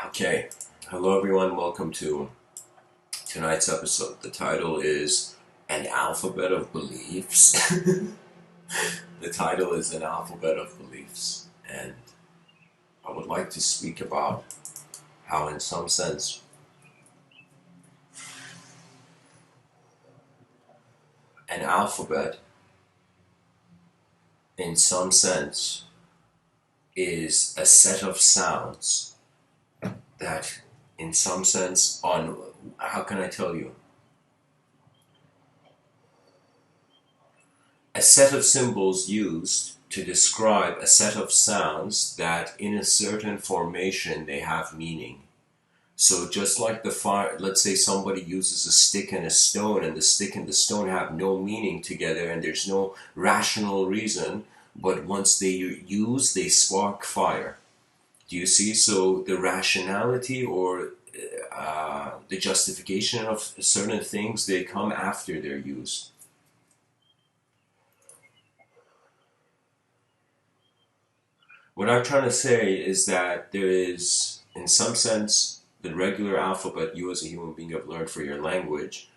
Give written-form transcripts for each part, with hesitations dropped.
Okay, hello everyone, welcome to tonight's episode. The title is An Alphabet of Beliefs. The title is An Alphabet of Beliefs, and I would like to speak about how, in some sense, an alphabet, in some sense, is a set of sounds that, in some sense, how can I tell you? A set of symbols used to describe a set of sounds that in a certain formation they have meaning. So just like the fire, let's say somebody uses a stick and a stone, and the stick and the stone have no meaning together and there's no rational reason, but once they use, they spark fire. Do you see? So the rationality or the justification of certain things, they come after they're used. What I'm trying to say is that there is, in some sense, the regular alphabet you as a human being have learned for your language,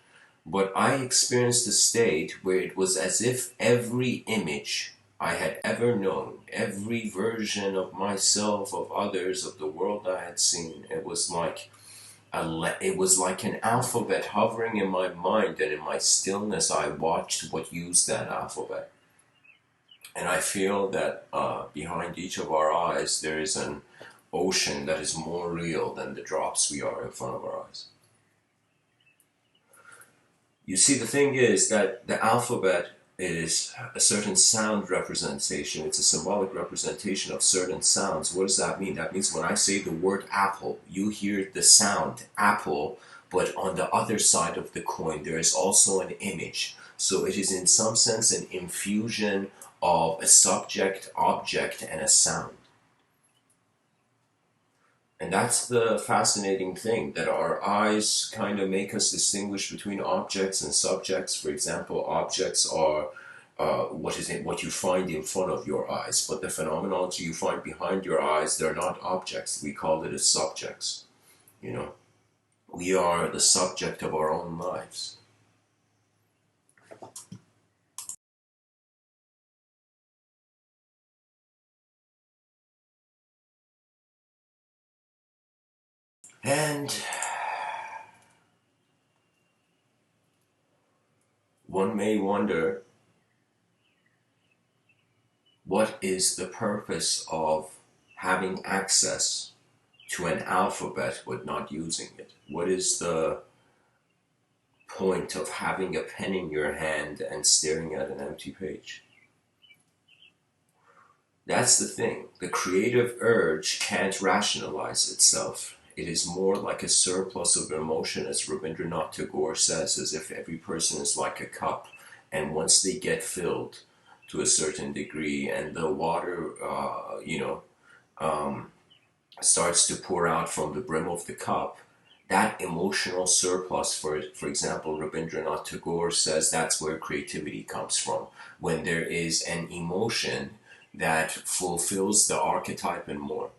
but I experienced a state where it was as if every image I had ever known, every version of myself, of others, of the world I had seen, it was like an alphabet hovering in my mind, and in my stillness I watched what used that alphabet. And I feel that behind each of our eyes there is an ocean that is more real than the drops we are in front of our eyes. You see, the thing is that the alphabet is a certain sound representation. It's a symbolic representation of certain sounds. What does that mean? That means when I say the word apple, you hear the sound apple, but on the other side of the coin there is also an image. So it is in some sense an infusion of a subject, object, and a sound. And that's the fascinating thing, that our eyes kind of make us distinguish between objects and subjects. For example, objects are what you find in front of your eyes, but the phenomenology you find behind your eyes, they're not objects. We call it as subjects. You know, we are the subject of our own lives. And one may wonder, what is the purpose of having access to an alphabet but not using it? What is the point of having a pen in your hand and staring at an empty page? That's the thing. The creative urge can't rationalize itself. It is more like a surplus of emotion, as Rabindranath Tagore says, as if every person is like a cup, and once they get filled to a certain degree and the water, um, starts to pour out from the brim of the cup, that emotional surplus, for example, Rabindranath Tagore says that's where creativity comes from. When there is an emotion that fulfills the archetype and more.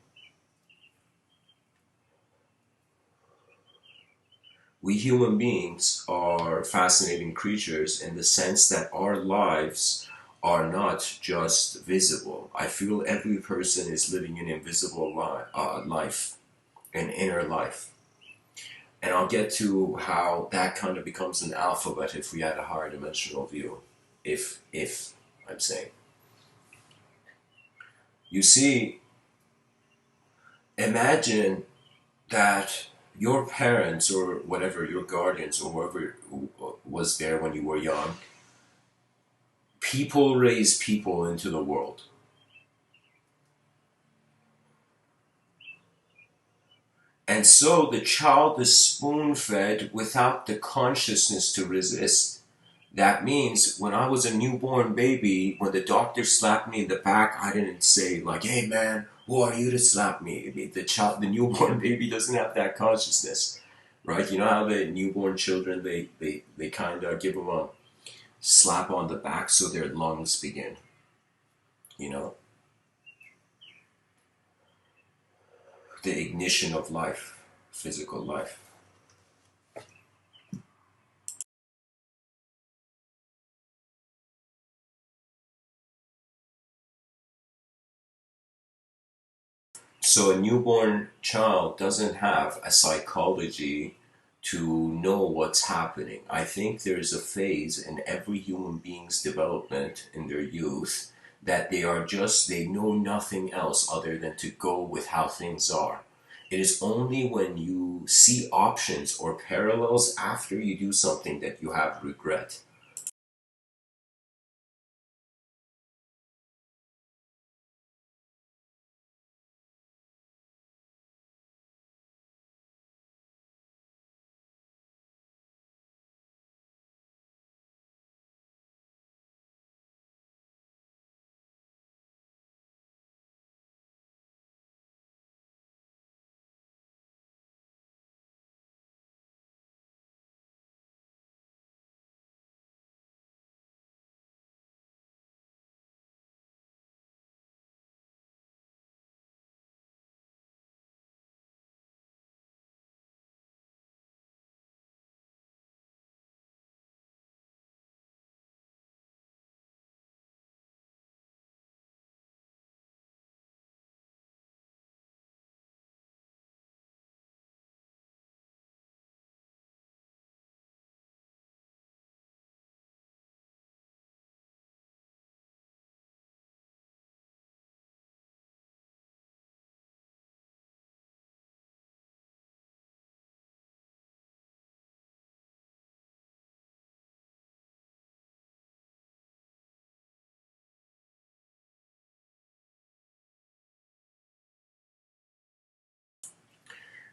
We human beings are fascinating creatures in the sense that our lives are not just visible. I feel every person is living an invisible life, an inner life. And I'll get to how that kind of becomes an alphabet if we had a higher dimensional view. If I'm saying. You see, imagine that your parents or whatever, your guardians or whoever was there when you were young, people raise people into the world. And so the child is spoon fed without the consciousness to resist. That means when I was a newborn baby, when the doctor slapped me in the back, I didn't say like, "Hey man, who are you to slap me?" The newborn baby doesn't have that consciousness, right? You know how the newborn children, they kind of give them a slap on the back so their lungs begin, you know, the ignition of life, physical life. So a newborn child doesn't have a psychology to know what's happening. I think there's a phase in every human being's development in their youth that they know nothing else other than to go with how things are. It is only when you see options or parallels after you do something that you have regret.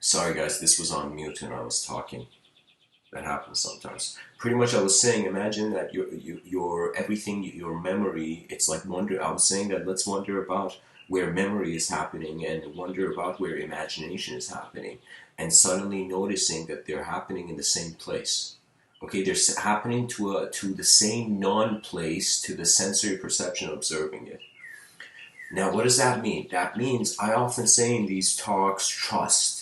Sorry guys, this was on mute and I was talking. That happens sometimes. Pretty much, I was saying, imagine that your everything, your memory. It's like wonder. I was saying that let's wonder about where memory is happening and wonder about where imagination is happening, and suddenly noticing that they're happening in the same place. Okay, they're happening to the same non-place to the sensory perception observing it. Now, what does that mean? That means I often say in these talks, trust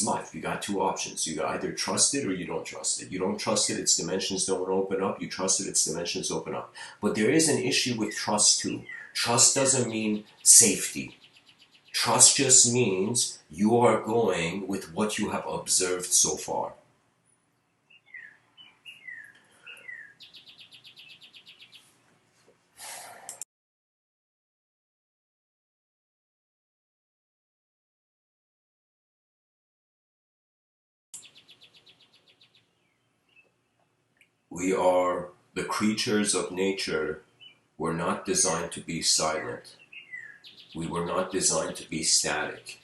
life. You got two options. You either trust it or you don't trust it. You don't trust it, its dimensions don't open up. You trust it, its dimensions open up. But there is an issue with trust too. Trust doesn't mean safety. Trust just means you are going with what you have observed so far. We are the creatures of nature. We're not designed to be silent. We were not designed to be static.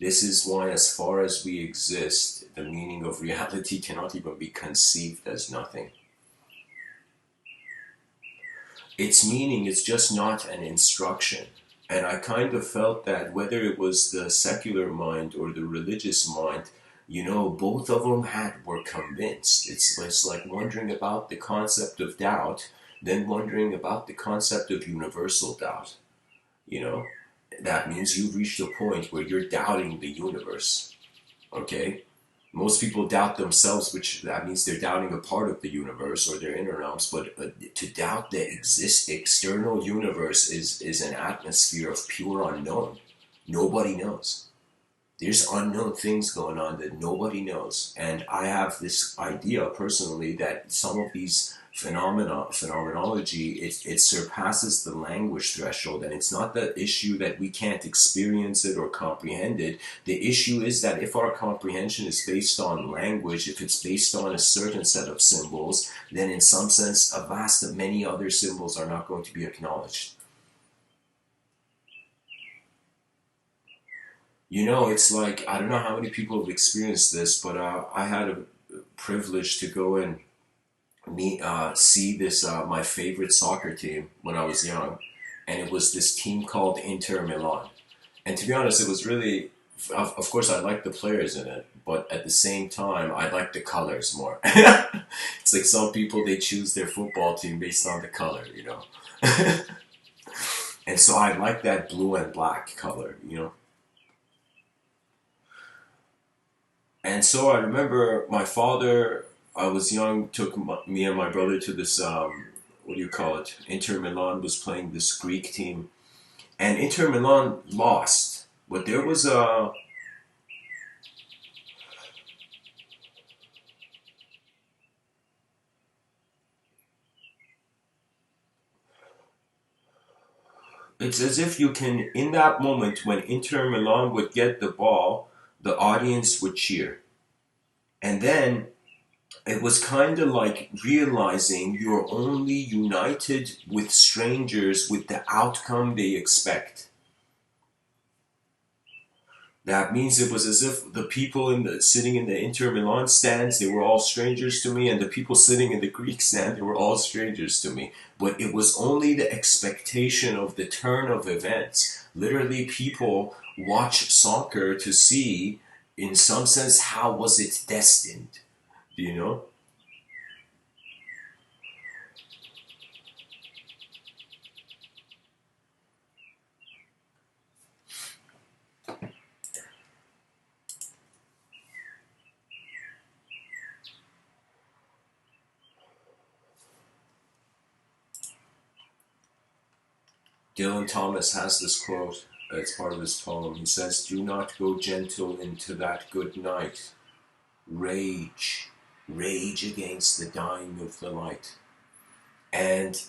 This is why, as far as we exist, the meaning of reality cannot even be conceived as nothing. Its meaning is just not an instruction. And I kind of felt that whether it was the secular mind or the religious mind, both of them were convinced. It's like wondering about the concept of doubt, then wondering about the concept of universal doubt. You know, that means you've reached a point where you're doubting the universe. Okay? Most people doubt themselves, which that means they're doubting a part of the universe or their inner realms. But to doubt the external universe is an atmosphere of pure unknown. Nobody knows. There's unknown things going on that nobody knows. And I have this idea personally that some of these phenomenology, it surpasses the language threshold. And it's not the issue that we can't experience it or comprehend it. The issue is that if our comprehension is based on language, if it's based on a certain set of symbols, then in some sense, a vast of many other symbols are not going to be acknowledged. It's like, I don't know how many people have experienced this, but I had a privilege to go and see this my favorite soccer team when I was young, and it was this team called Inter Milan. And to be honest, it was really, of course, I liked the players in it, but at the same time, I liked the colors more. It's like some people, they choose their football team based on the color. And so I like that blue and black color. And so I remember my father, I was young, took me and my brother to this, what do you call it? Inter Milan was playing this Greek team. And Inter Milan lost. But there was a, it's as if you can, in that moment when Inter Milan would get the ball, the audience would cheer. And then it was kind of like realizing you're only united with strangers with the outcome they expect. That means it was as if the people sitting in the Inter Milan stands, they were all strangers to me, and the people sitting in the Greek stand, they were all strangers to me. But it was only the expectation of the turn of events. Literally, people watch soccer to see, in some sense, how was it destined? Do you know? Dylan Thomas has this quote. It's part of his poem. He says, "Do not go gentle into that good night. Rage, rage against the dying of the light." And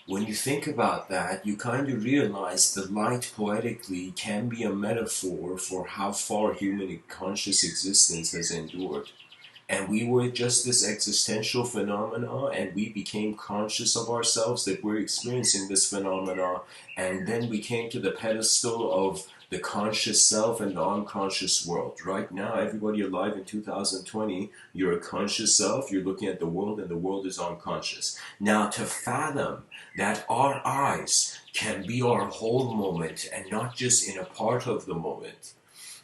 when you think about that, you kind of realize the light poetically can be a metaphor for how far human conscious existence has endured. And we were just this existential phenomena, and we became conscious of ourselves that we're experiencing this phenomena, and then we came to the pedestal of the conscious self and the unconscious world. Right now, everybody alive in 2020, you're a conscious self, you're looking at the world, and the world is unconscious. Now, to fathom that our eyes can be our whole moment and not just in a part of the moment,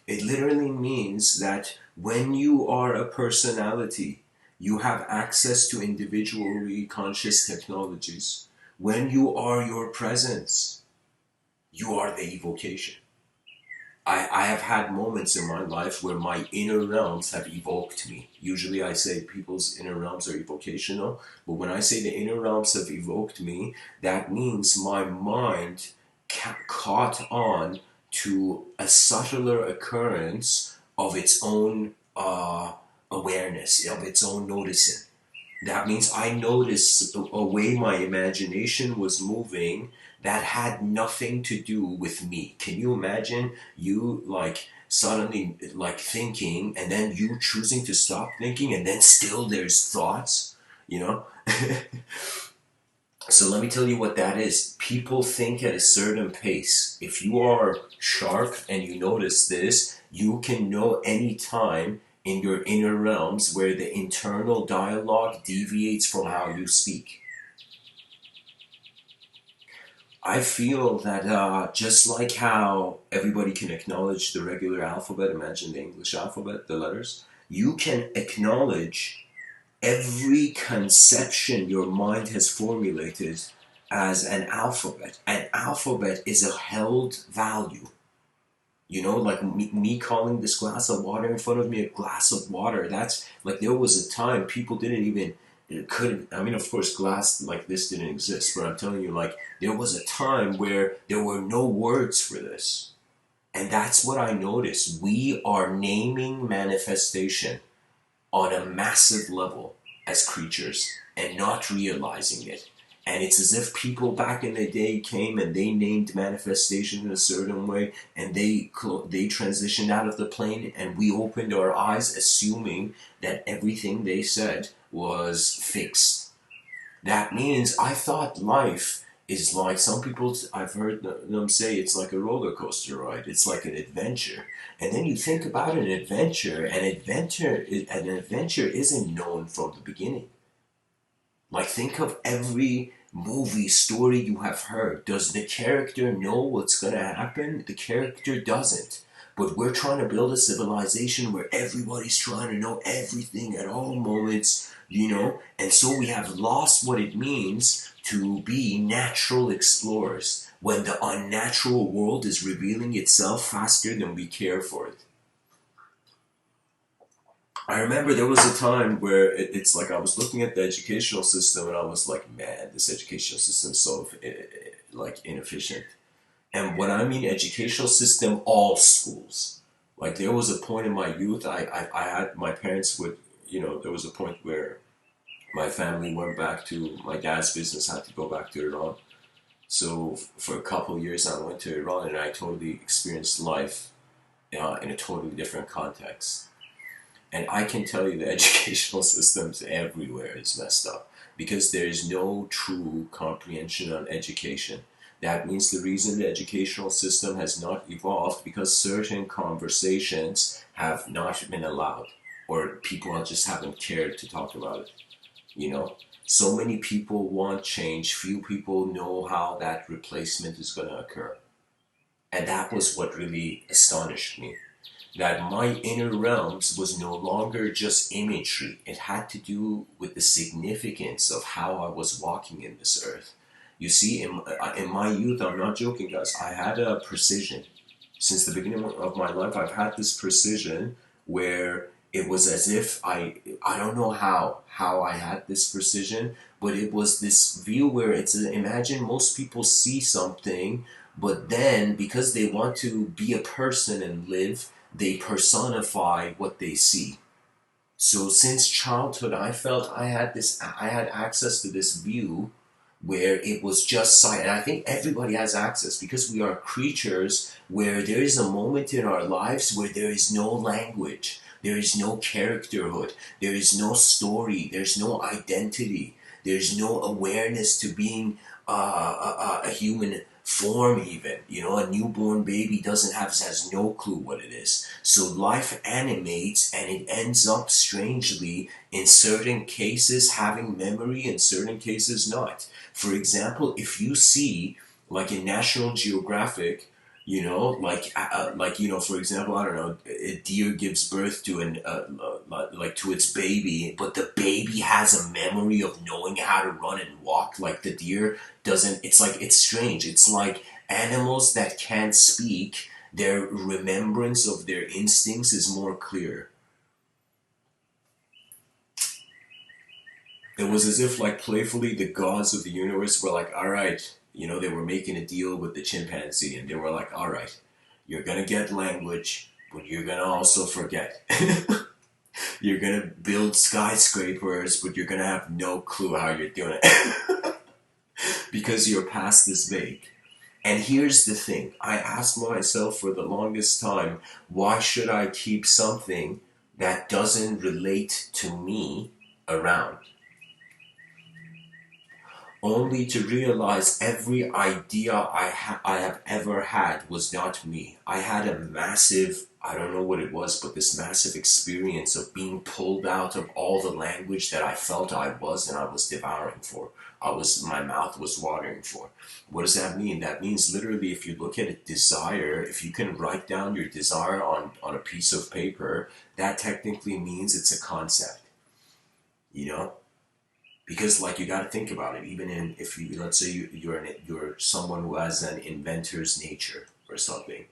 it literally means that when you are a personality, you have access to individually conscious technologies. When you are your presence, you are the evocation. I have had moments in my life where my inner realms have evoked me. Usually I say people's inner realms are evocational, but when I say the inner realms have evoked me, that means my mind caught on to a subtler occurrence of its own awareness, of its own noticing. That means I noticed a way my imagination was moving that had nothing to do with me. Can you imagine you like suddenly like thinking and then you choosing to stop thinking and then still there's thoughts, you know? So let me tell you what that is. People think at a certain pace. If you are sharp and you notice this, you can know any time in your inner realms where the internal dialogue deviates from how you speak. I feel that just like how everybody can acknowledge the regular alphabet, imagine the English alphabet, the letters, you can acknowledge every conception your mind has formulated as an alphabet. An alphabet is a held value. You know, like me calling this glass of water in front of me a glass of water. That's like there was a time people didn't even it couldn't. I mean, of course, glass like this didn't exist, but I'm telling you, like there was a time where there were no words for this, and that's what I noticed. We are naming manifestation on a massive level as creatures and not realizing it. And it's as if people back in the day came and they named manifestation in a certain way, and they transitioned out of the plane, and we opened our eyes assuming that everything they said was fixed. That means I thought life is like some people, I've heard them say it's like a roller coaster ride. It's like an adventure. And then you think about an adventure, an adventure isn't known from the beginning. Like think of every movie story you have heard. Does the character know what's going to happen? The character doesn't. But we're trying to build a civilization where everybody's trying to know everything at all moments, you know? And so we have lost what it means to be natural explorers when the unnatural world is revealing itself faster than we care for it. I remember there was a time where it's like I was looking at the educational system and I was like, man, this educational system is so like inefficient. And when I mean educational system, all schools. Like there was a point in my youth, I had my parents would, there was a point where my family went back to my dad's business, had to go back to Iran. So for a couple of years, I went to Iran and I totally experienced life in a totally different context. And I can tell you the educational systems everywhere is messed up because there is no true comprehension on education. That means the reason the educational system has not evolved because certain conversations have not been allowed or people just haven't cared to talk about it. You know, so many people want change, few people know how that replacement is going to occur. And that was what really astonished me, that my inner realms was no longer just imagery. It had to do with the significance of how I was walking in this earth. You see, in my youth, I'm not joking, guys, I had a precision. Since the beginning of my life, I've had this precision where it was as if I don't know how I had this precision, but it was this view where it's, imagine most people see something, but then because they want to be a person and live, they personify what they see. So since childhood, I felt I had access to this view where it was just sight. And I think everybody has access because we are creatures where there is a moment in our lives where there is no language, there is no characterhood, there is no story, there's no identity, there's no awareness to being a human form even. A newborn baby has no clue what it is. So life animates and it ends up strangely in certain cases having memory, in certain cases not. For example, if you see, like in National Geographic, for example, I don't know, a deer gives birth to to its baby, but the baby has a memory of knowing how to run and walk. Like the deer doesn't. It's strange. It's like animals that can't speak. Their remembrance of their instincts is more clear. It was as if, like, playfully, the gods of the universe were like, all right, they were making a deal with the chimpanzee, and they were like, all right, you're gonna get language, but you're gonna also forget. You're gonna build skyscrapers, but you're gonna have no clue how you're doing it because your past is vague. And here's the thing, I asked myself for the longest time, why should I keep something that doesn't relate to me around? Only to realize every idea I have ever had was not me. I had a massive, I don't know what it was, but this massive experience of being pulled out of all the language that I felt I was and I was devouring for. My mouth was watering for. What does that mean? That means literally if you look at a desire, if you can write down your desire on a piece of paper, that technically means it's a concept, you know? Because like you got to think about it, even if you, let's say you're someone who has an inventor's nature or something,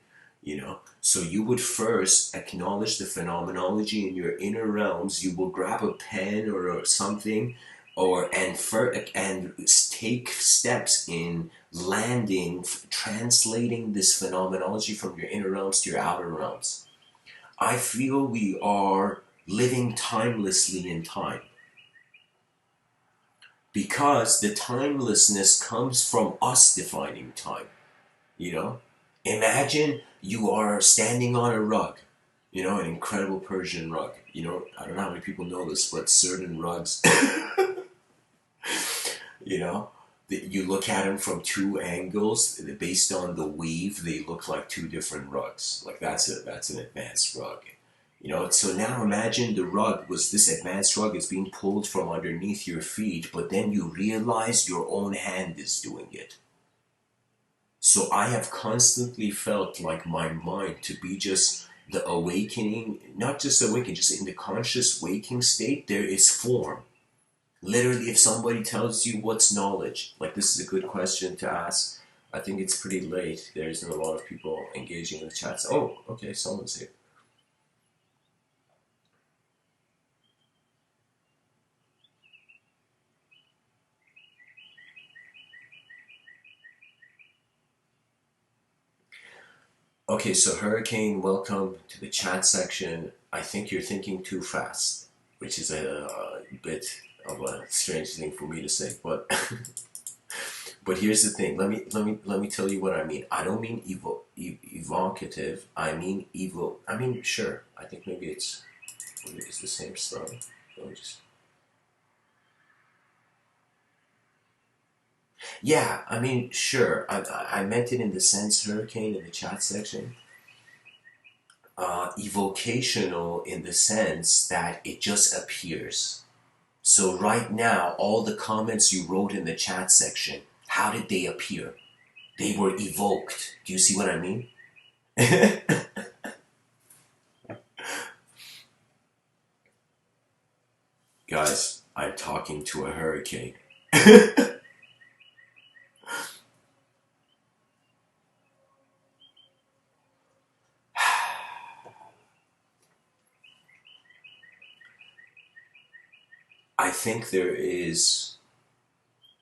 so you would first acknowledge the phenomenology in your inner realms. You will grab a pen or something, and take steps in landing, translating this phenomenology from your inner realms to your outer realms. I feel we are living timelessly in time, because the timelessness comes from us defining time. you know Imagine you are standing on a rug, an incredible Persian rug. I don't know how many people know this, but certain rugs, you know you look at them from two angles based on the weave, they look like two different rugs. Like that's an advanced rug. So now imagine the rug was this advanced rug is being pulled from underneath your feet, but then you realize your own hand is doing it. So I have constantly felt like my mind to be just the awakening, not just awakening, just in the conscious waking state, there is form. Literally, if somebody tells you what's knowledge, like this is a good question to ask. I think it's pretty late. There isn't a lot of people engaging in the chats. Oh, okay, someone's here. Okay, so Hurricane, welcome to the chat section. I think you're thinking too fast, which is a bit of a strange thing for me to say, but but here's the thing. Let me tell you what I mean. I don't mean evocative. I mean evil. I mean, sure. I think maybe it's the same stuff. Let me just. Yeah, I mean, sure. I meant it in the sense hurricane in the chat section. Evocational in the sense that it just appears. So right now, all the comments you wrote in the chat section, how did they appear? They were evoked. Do you see what I mean? Guys, I'm talking to a hurricane. I think there is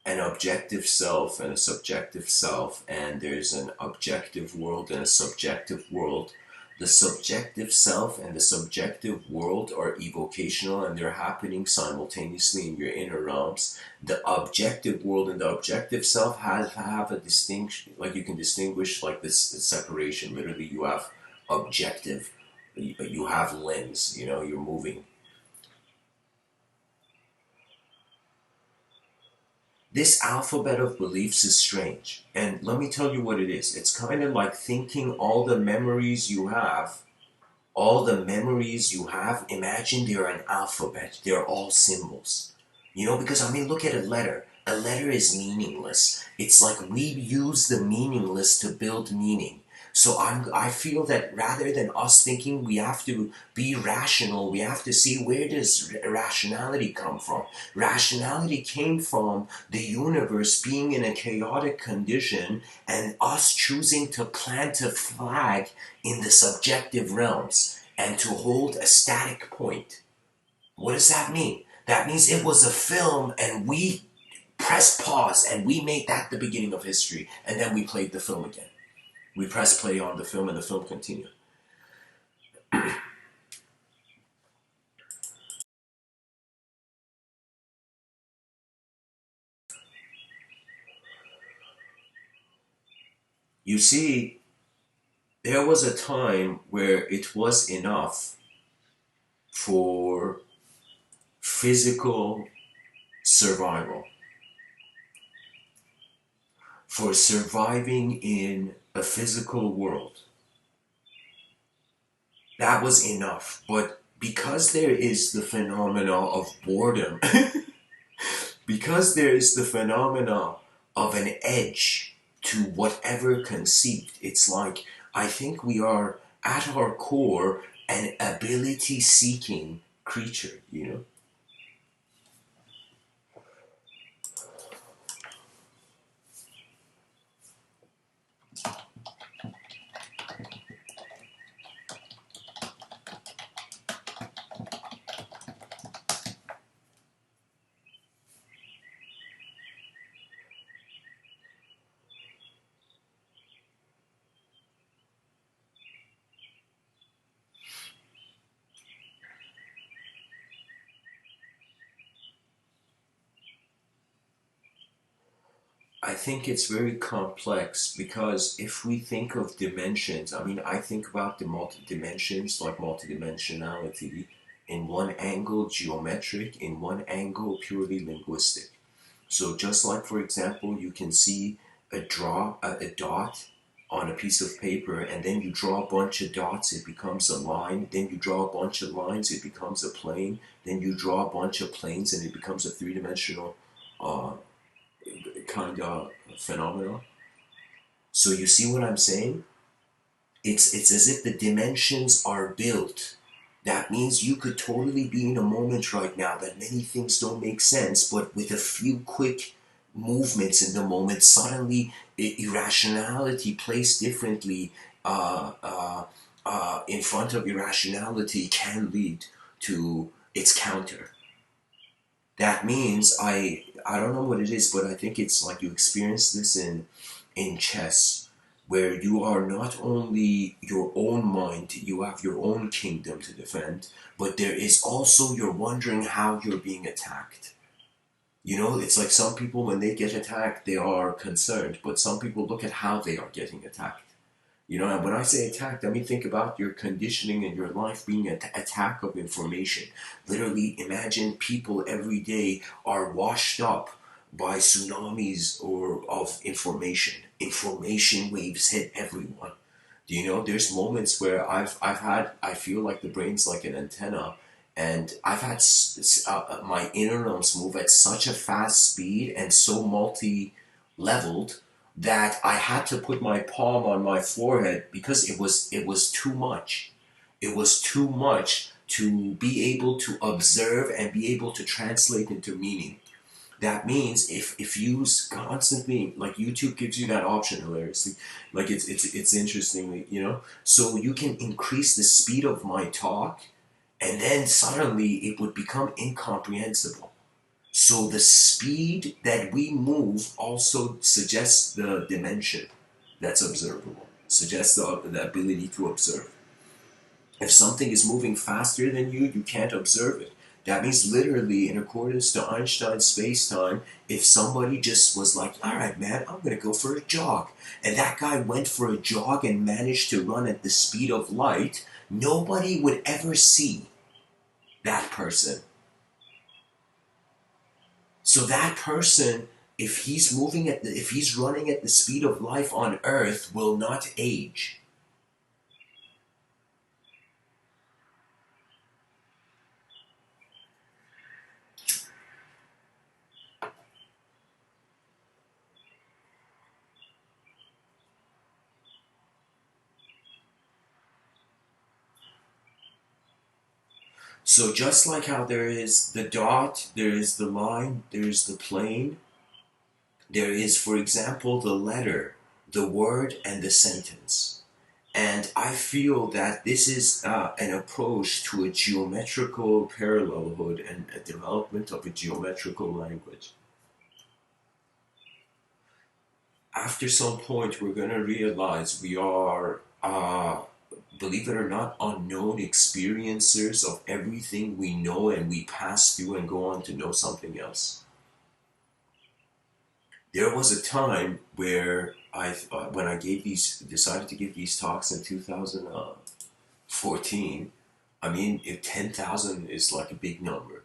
an objective self and a subjective self, and there's an objective world and a subjective world. The subjective self and the subjective world are evocational and they're happening simultaneously in your inner realms. The objective world and the objective self have a distinction, like you can distinguish like this separation. Literally, you have objective, you have limbs, you're moving. This alphabet of beliefs is strange. And let me tell you what it is. It's kind of like thinking all the memories you have, imagine they're an alphabet. They're all symbols. Because I mean, look at a letter. A letter is meaningless. It's like we use the meaningless to build meaning. So I feel that rather than us thinking we have to be rational, we have to see where does rationality come from. Rationality came from the universe being in a chaotic condition and us choosing to plant a flag in the subjective realms and to hold a static point. What does that mean? That means it was a film and we pressed pause and we made that the beginning of history and then we played the film again. We pressed play on the film and the film continued. You see, there was a time where it was enough for physical survival, for surviving in a physical world. That was enough. But because there is the phenomena of boredom, because there is the phenomena of an edge to whatever conceived, it's like I think we are at our core an ability seeking creature. I think it's very complex because if we think of dimensions, I mean, I think about the multi-dimensions, like multidimensionality, in one angle geometric, in one angle purely linguistic. So just like, for example, you can see a dot on a piece of paper, and then you draw a bunch of dots, it becomes a line. Then you draw a bunch of lines, it becomes a plane. Then you draw a bunch of planes, and it becomes a three-dimensional uh, kind of phenomenon. So you see what I'm saying? It's as if the dimensions are built. That means you could totally be in a moment right now that many things don't make sense, but with a few quick movements in the moment, suddenly irrationality placed differently in front of irrationality can lead to its counter. That means I don't know what it is, but I think it's like you experience this in chess. where you are not only your own mind, you have your own kingdom to defend, but there is also you're wondering how you're being attacked. You know, it's like some people, when they get attacked, they are concerned, but some people look at how they are getting attacked. You know, and when I say attacked, I mean think about your conditioning and your life being an attack of information. Literally, imagine people every day are washed up by tsunamis or of information. Information waves hit everyone. Do you know? There's moments where I've had I feel like the brain's like an antenna, and I've had my inner realms move at such a fast speed and so multi-leveled that I had to put my palm on my forehead because it was too much. It was too much to be able to observe and be able to translate into meaning. That means if you constantly, like YouTube gives you that option hilariously, like it's interesting, you know, so you can increase the speed of my talk, and then suddenly it would become incomprehensible. So the speed that we move also suggests the dimension that's observable, suggests the ability to observe. If something is moving faster than you can't observe it. That means literally, in accordance to Einstein's space-time, if somebody just was like, all right, man, I'm going to go for a jog, and that guy went for a jog and managed to run at the speed of light, nobody would ever see that person. So that person, if he's running at the speed of life on Earth, will not age. So just like how there is the dot, there is the line, there is the plane, there is, for example, the letter, the word, and the sentence. And I feel that this is an approach to a geometrical parallelhood and a development of a geometrical language. After some point, we're going to realize we are, believe it or not, unknown experiencers of everything we know, and we pass through and go on to know something else. There was a time where when I decided to give these talks in 2014. I mean, if 10,000 is like a big number,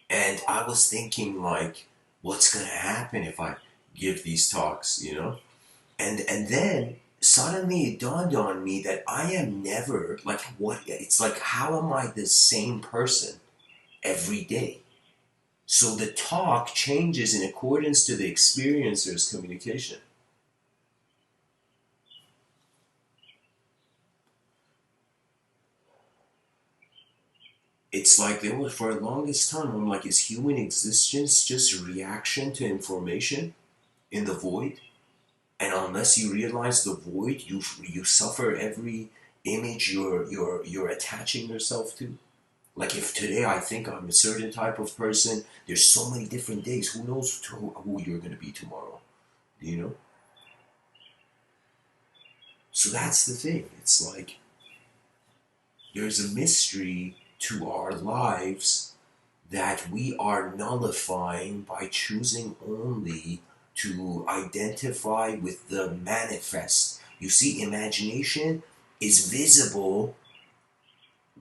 and I was thinking like, what's gonna happen if I give these talks, you know? And then suddenly it dawned on me that I am never like what it's like. How am I the same person every day? So the talk changes in accordance to the experiencer's communication. It's like there was for the longest time. I'm like, is human existence just a reaction to information in the void? And unless you realize the void, you suffer every image you're attaching yourself to. Like if today I think I'm a certain type of person, there's so many different days. Who knows who you're gonna be tomorrow? You know. So that's the thing. It's like there's a mystery to our lives that we are nullifying by choosing only to identify with the manifest. You see, imagination is visible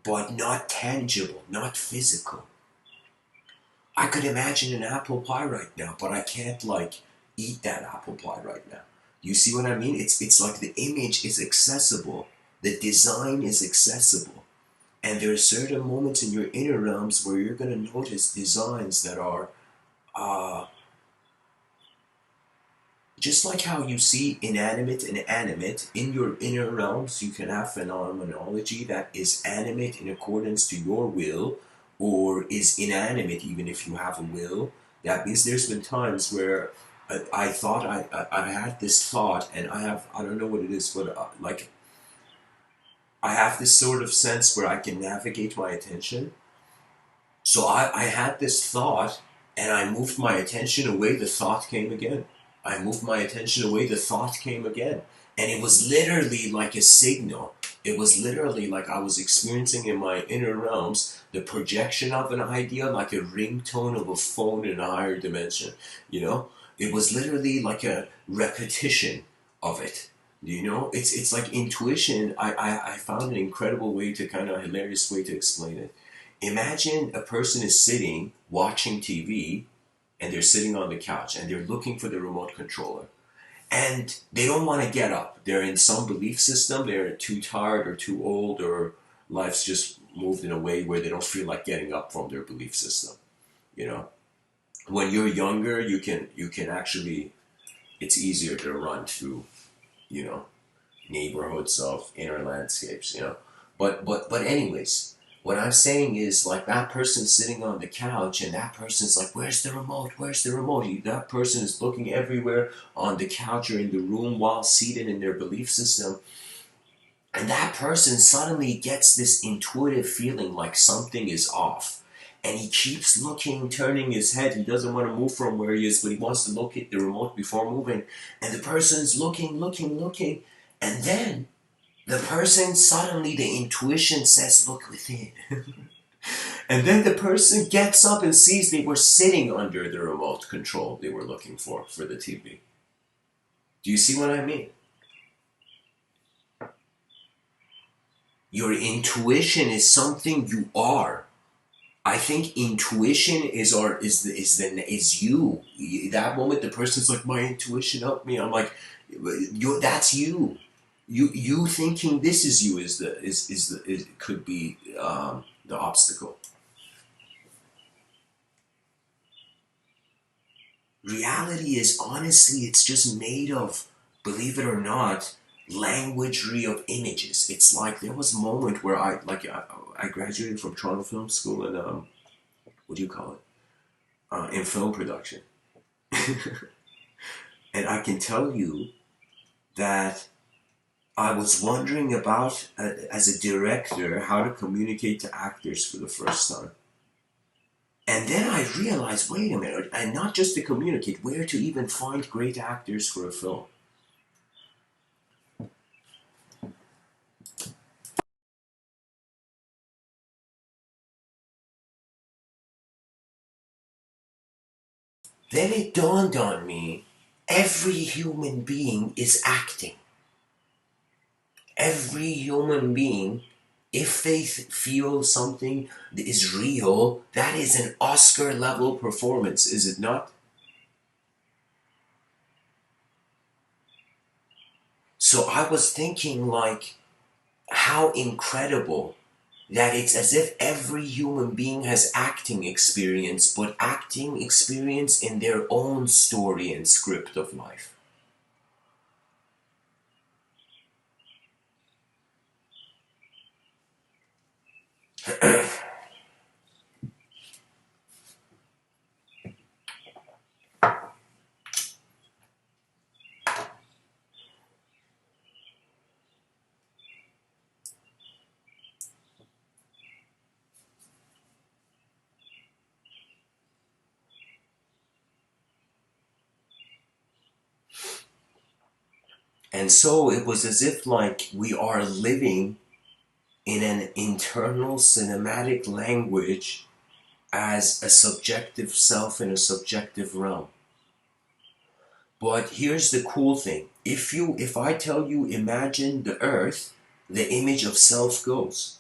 but not tangible, not physical. I could imagine an apple pie right now, but I can't like eat that apple pie right now. You see what I mean? It's like the image is accessible, the design is accessible, and there are certain moments in your inner realms where you're gonna notice designs that are uh, just like how you see inanimate and animate in your inner realms. You can have phenomenology that is animate in accordance to your will, or is inanimate even if you have a will. That means there's been times where I thought I had this thought, and I don't know what it is, but like I have this sort of sense where I can navigate my attention. So I had this thought, and I moved my attention away, the thought came again. I moved my attention away, the thought came again. And it was literally like a signal. It was literally like I was experiencing in my inner realms the projection of an idea, like a ringtone of a phone in a higher dimension. You know, it was literally like a repetition of it. You know, it's like intuition. I found an incredible way to kind of hilarious way to explain it. Imagine a person is sitting watching TV and they're sitting on the couch and they're looking for the remote controller and they don't want to get up. They're in some belief system. They're too tired or too old, or life's just moved in a way where they don't feel like getting up from their belief system. You know, when you're younger, you can actually, it's easier to run through, you know, neighborhoods of inner landscapes. You know, but anyways, what I'm saying is like that person sitting on the couch and that person's like, where's the remote? Where's the remote? That person is looking everywhere on the couch or in the room while seated in their belief system. And that person suddenly gets this intuitive feeling like something is off. And he keeps looking, turning his head. He doesn't want to move from where he is, but he wants to look at the remote before moving. And the person's looking, looking, looking. And then the person suddenly, the intuition says, look within. And then the person gets up and sees they were sitting under the remote control they were looking for the TV. Do you see what I mean? Your intuition is something you are. I think intuition is you. That moment the person's like, my intuition helped me. I'm like, that's you. You thinking this is you is could be the obstacle. Reality is honestly, it's just made of, believe it or not, languagery of images. It's like there was a moment where I graduated from Toronto Film School and what do you call it? In film production. And I can tell you that I was wondering about, as a director, how to communicate to actors for the first time. And then I realized, wait a minute, and not just to communicate, where to even find great actors for a film. Then it dawned on me, every human being is acting. Every human being, if they feel something is real, that is an Oscar level performance, is it not? So I was thinking like, how incredible that it's as if every human being has acting experience, but acting experience in their own story and script of life. And so it was as if like we are living in an internal cinematic language as a subjective self in a subjective realm. But here's the cool thing. If I tell you imagine the earth, the image of self goes.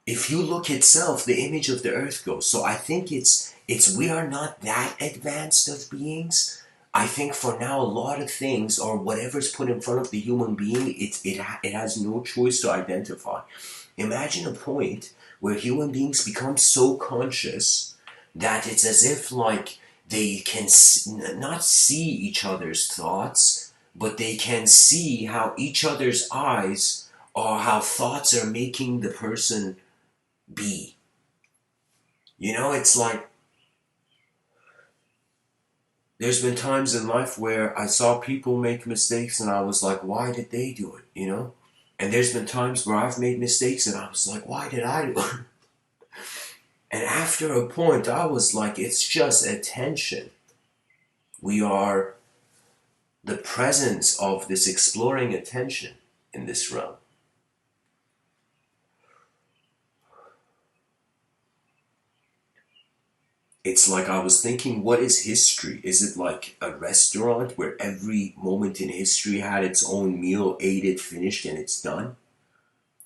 If you look at self, the image of the earth goes. So I think it's we are not that advanced of beings. I think for now a lot of things or whatever's put in front of the human being, it has no choice to identify. Imagine a point where human beings become so conscious that it's as if like they can not see each other's thoughts, but they can see how each other's eyes or how thoughts are making the person be. You know, it's like there's been times in life where I saw people make mistakes and I was like, why did they do it? You know? And there's been times where I've made mistakes and I was like, why did I do it? And after a point, I was like, it's just attention. We are the presence of this exploring attention in this realm. It's like I was thinking, what is history? Is it like a restaurant where every moment in history had its own meal, ate it, finished, and it's done?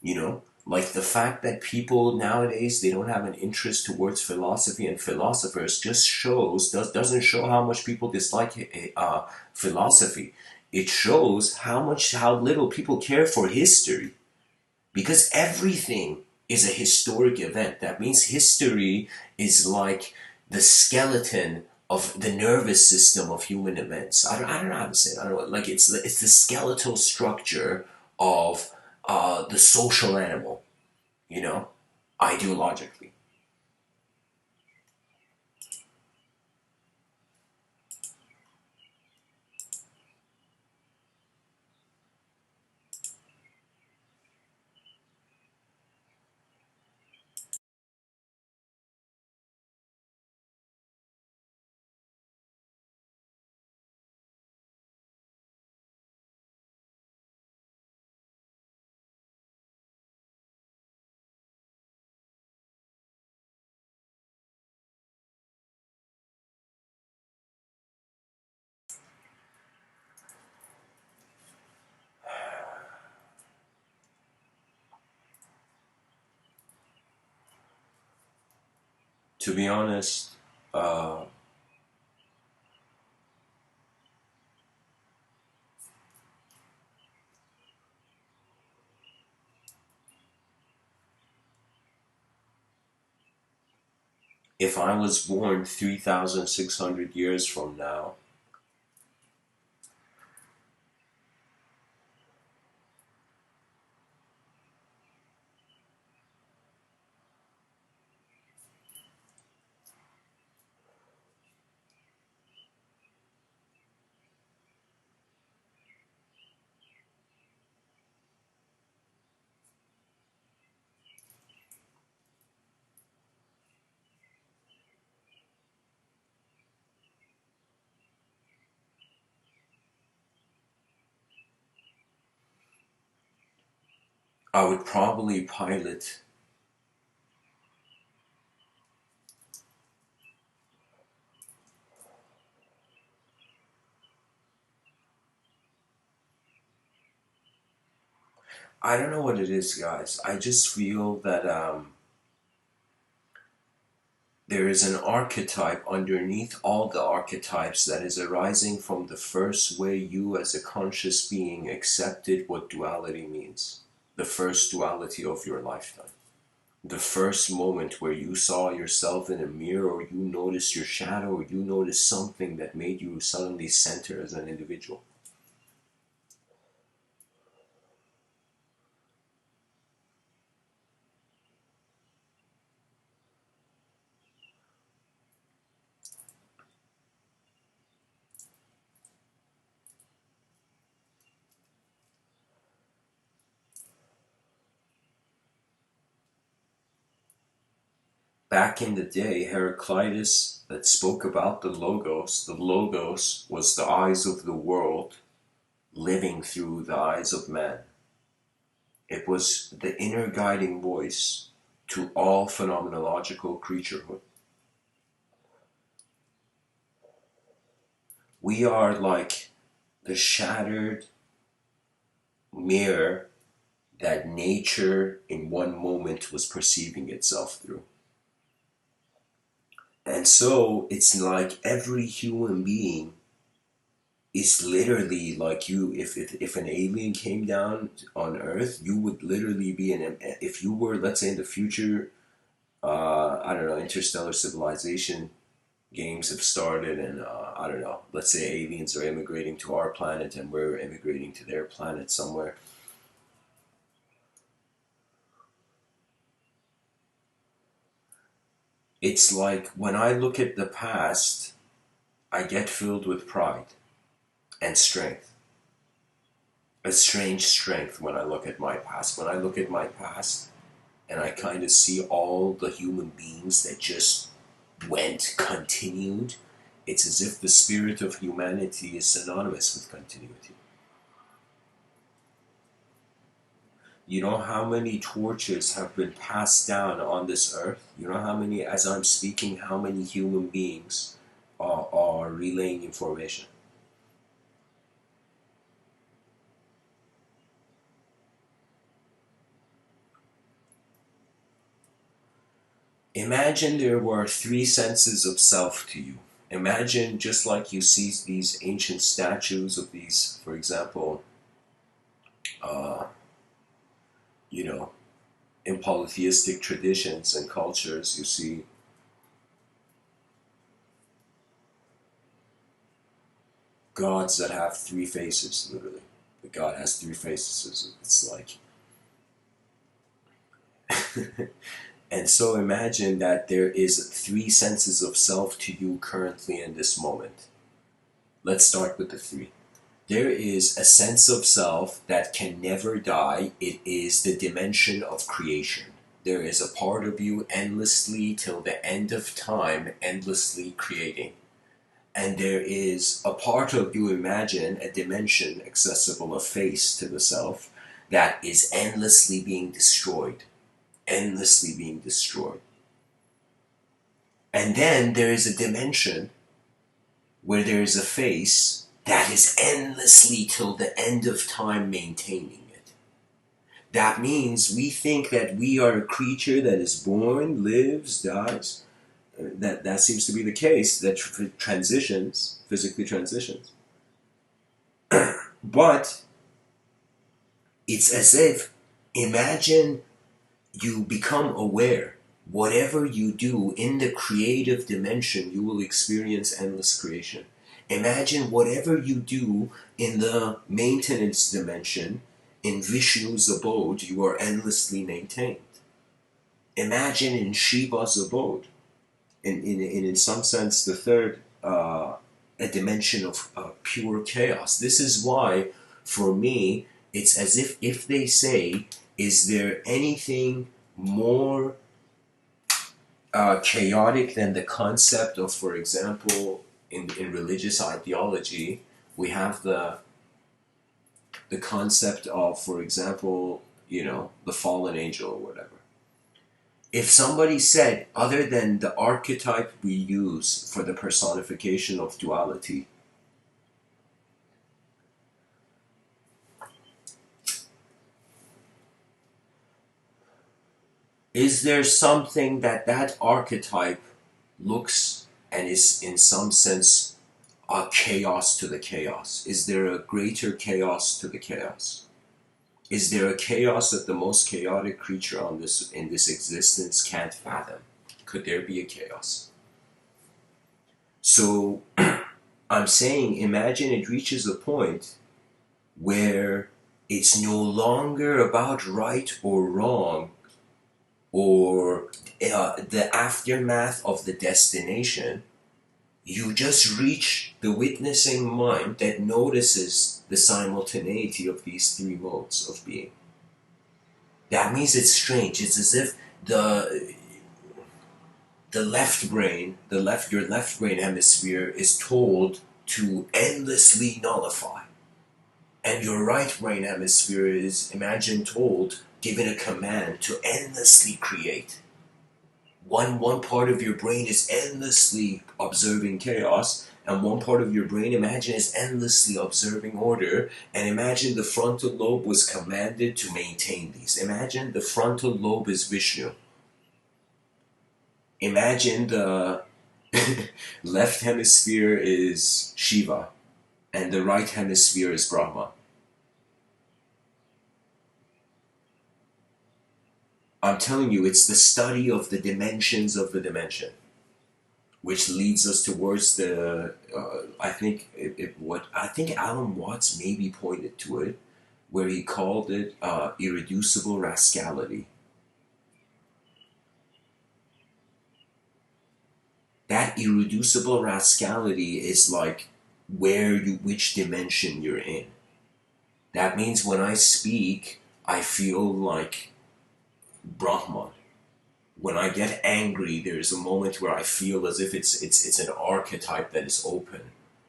You know, like the fact that people nowadays they don't have an interest towards philosophy and philosophers just doesn't show how much people dislike philosophy. It shows how little people care for history, because everything is a historic event. That means history is like the skeleton of the nervous system of human events. I don't know how to say it. I don't know. Like it's the skeletal structure of the social animal, you know, ideologically. To be honest, uh, if I was born 3,600 years from now, I would probably pilot. I don't know what it is, guys. I just feel that there is an archetype underneath all the archetypes that is arising from the first way you as a conscious being accepted what duality means. The first duality of your lifetime. The first moment where you saw yourself in a mirror, or you noticed your shadow, or you noticed something that made you suddenly center as an individual. Back in the day, Heraclitus that spoke about the Logos was the eyes of the world living through the eyes of man. It was the inner guiding voice to all phenomenological creaturehood. We are like the shattered mirror that nature in one moment was perceiving itself through. And so it's like every human being is literally like you. If an alien came down on Earth, you would literally be in. If you were, let's say, in the future, I don't know, interstellar civilization games have started, and I don't know, let's say aliens are immigrating to our planet and we're immigrating to their planet somewhere. It's like when I look at the past, I get filled with pride and strength. A strange strength when I look at my past. When I look at my past and I kind of see all the human beings that just continued, it's as if the spirit of humanity is synonymous with continuity. You know how many torches have been passed down on this earth? You know how many, as I'm speaking, how many human beings are relaying information? Imagine there were three senses of self to you. Imagine just like you see these ancient statues of these, for example, uh, you know, in polytheistic traditions and cultures, you see gods that have three faces, literally. The god has three faces. It's like, and so imagine that there is three senses of self to you currently in this moment. Let's start with the three. There is a sense of self that can never die. It is the dimension of creation. There is a part of you endlessly till the end of time, endlessly creating. And there is a part of you, imagine, a dimension accessible, a face to the self, that is endlessly being destroyed. Endlessly being destroyed. And then there is a dimension where there is a face that is endlessly till the end of time maintaining it. That means we think that we are a creature that is born, lives, dies. That seems to be the case, that transitions, physically transitions. But it's as if, imagine you become aware. Whatever you do in the creative dimension, you will experience endless creation. Imagine whatever you do in the maintenance dimension, in Vishnu's abode, you are endlessly maintained. Imagine in Shiva's abode, in some sense, the third, a dimension of pure chaos. This is why, for me, it's as if they say, is there anything more chaotic than the concept of, for example, in religious ideology, we have the concept of, for example, the fallen angel or whatever. If somebody said, other than the archetype we use for the personification of duality, is there something that archetype looks and is in some sense a chaos to the chaos? Is there a greater chaos to the chaos? Is there a chaos that the most chaotic creature in this existence can't fathom? Could there be a chaos? So I'm saying, imagine it reaches a point where it's no longer about right or wrong, or the aftermath of the destination. You just reach the witnessing mind that notices the simultaneity of these three modes of being. That means it's strange. It's as if the left brain, your left brain hemisphere is told to endlessly nullify. And your right brain hemisphere is, imagine, given a command to endlessly create. One part of your brain is endlessly observing chaos, and one part of your brain, imagine, is endlessly observing order. And imagine the frontal lobe was commanded to maintain these. Imagine the frontal lobe is Vishnu. Imagine the left hemisphere is Shiva, and the right hemisphere is Brahma. I'm telling you, it's the study of the dimensions of the dimension, which leads us towards the. I think Alan Watts maybe pointed to it, where he called it irreducible rascality. That irreducible rascality is like which dimension you're in. That means when I speak, I feel like Brahman. when I get angry, there's a moment where I feel as if it's an archetype that is open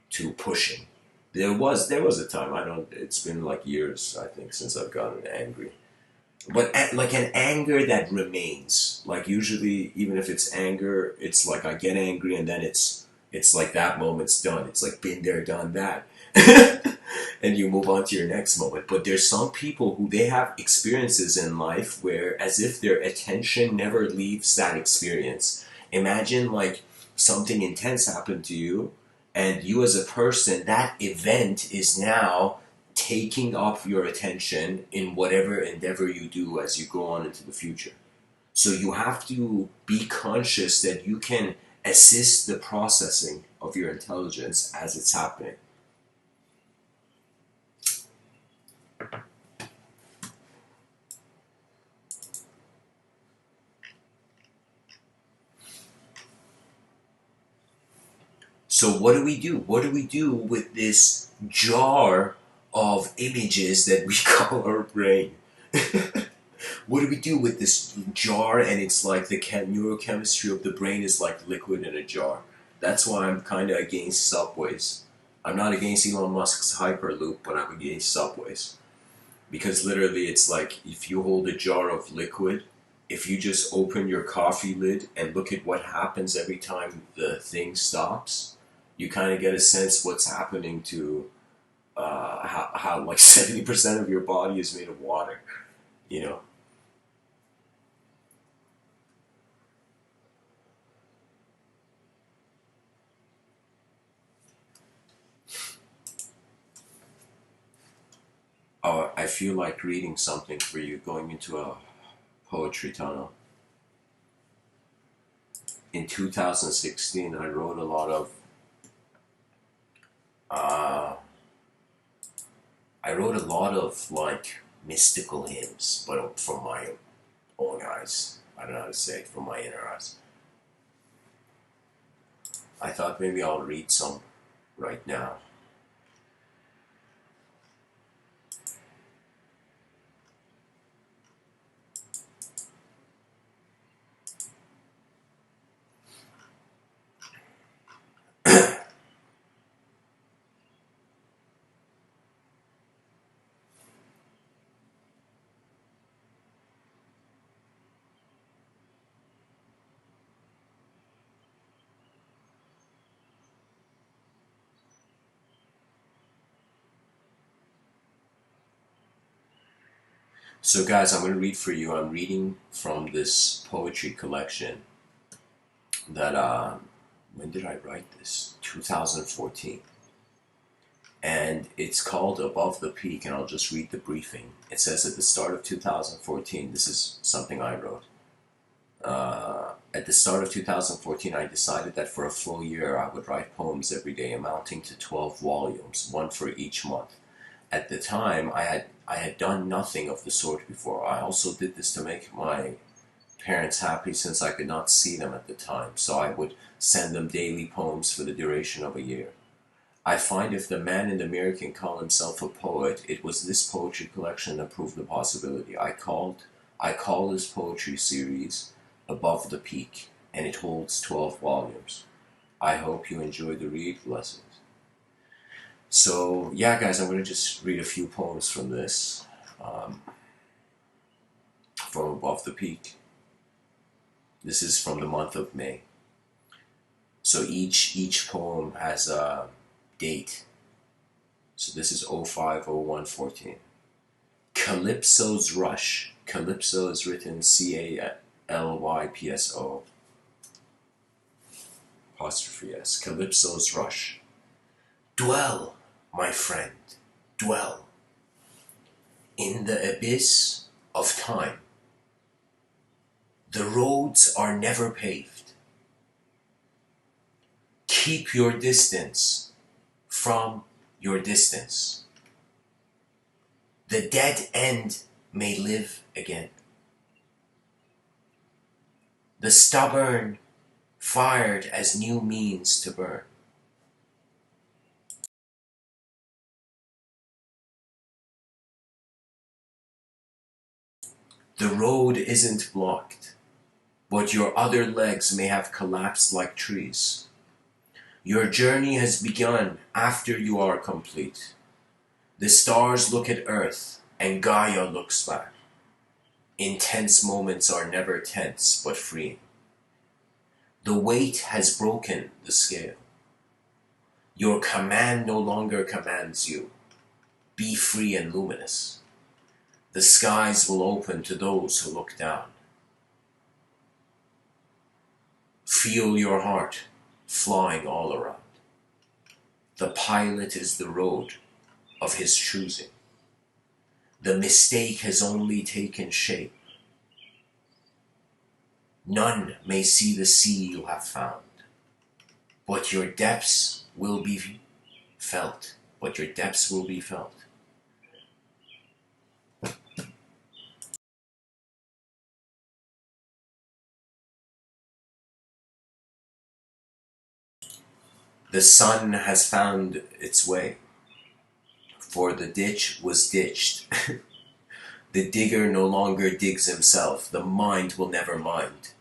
to pushing. There was a time, I don't, it's been like years, I think, since I've gotten angry. But like an anger that remains. Like usually, even if it's anger, it's like I get angry and then it's like that moment's done. It's like been there, done that. And you move on to your next moment. But there's some people who they have experiences in life where as if their attention never leaves that experience. Imagine like something intense happened to you, and you as a person, that event is now taking up your attention in whatever endeavor you do as you go on into the future. So you have to be conscious that you can assist the processing of your intelligence as it's happening. So what do we do? What do we do with this jar of images that we call our brain? What do we do with this jar? And it's like the neurochemistry of the brain is like liquid in a jar. That's why I'm kind of against subways. I'm not against Elon Musk's Hyperloop, but I'm against subways. Because literally it's like if you hold a jar of liquid, if you just open your coffee lid and look at what happens every time the thing stops, you kind of get a sense what's happening to how like 70% of your body is made of water, you know. Oh, I feel like reading something for you, going into a poetry tunnel. In 2016, I wrote a lot of uh, like mystical hymns, but from my own eyes. I don't know how to say it, from my inner eyes. I thought maybe I'll read some right now. So, guys, I'm going to read for you. I'm reading from this poetry collection that, when did I write this? 2014. And it's called Above the Peak, and I'll just read the briefing. It says at the start of 2014, this is something I wrote. At the start of 2014, I decided that for a full year I would write poems every day, amounting to 12 volumes, one for each month. At the time, I had done nothing of the sort before. I also did this to make my parents happy since I could not see them at the time, so I would send them daily poems for the duration of a year. I find if the man in the mirror can call himself a poet, it was this poetry collection that proved the possibility. I call this poetry series Above the Peak, and it holds 12 volumes. I hope you enjoy the read. Blessings. So, yeah, guys, I'm going to just read a few poems from this, um, from Above the Peak. This is from the month of May. So each poem has a date. So this is 05/01/14. Calypso's Rush. Calypso is written Calypso apostrophe S. Calypso's Rush. Dwell, my friend, dwell in the abyss of time. The roads are never paved. Keep your distance from your distance. The dead end may live again. The stubborn fired as new means to burn. The road isn't blocked, but your other legs may have collapsed like trees. Your journey has begun after you are complete. The stars look at Earth, and Gaia looks back. Intense moments are never tense, but freeing. The weight has broken the scale. Your command no longer commands you. Be free and luminous. The skies will open to those who look down. Feel your heart flying all around. The pilot is the road of his choosing. The mistake has only taken shape. None may see the sea you have found, but your depths will be felt. But your depths will be felt. The sun has found its way, for the ditch was ditched. The digger no longer digs himself, the mind will never mind.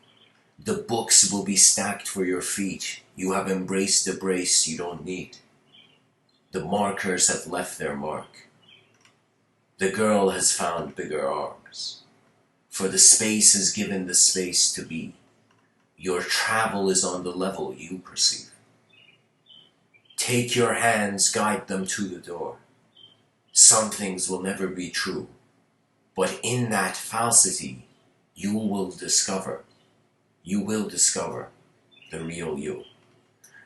The books will be stacked for your feet, you have embraced a brace you don't need. The markers have left their mark. The girl has found bigger arms, for the space has given the space to be. Your travel is on the level you perceive. Take your hands, guide them to the door. Some things will never be true, but in that falsity, you will discover the real you.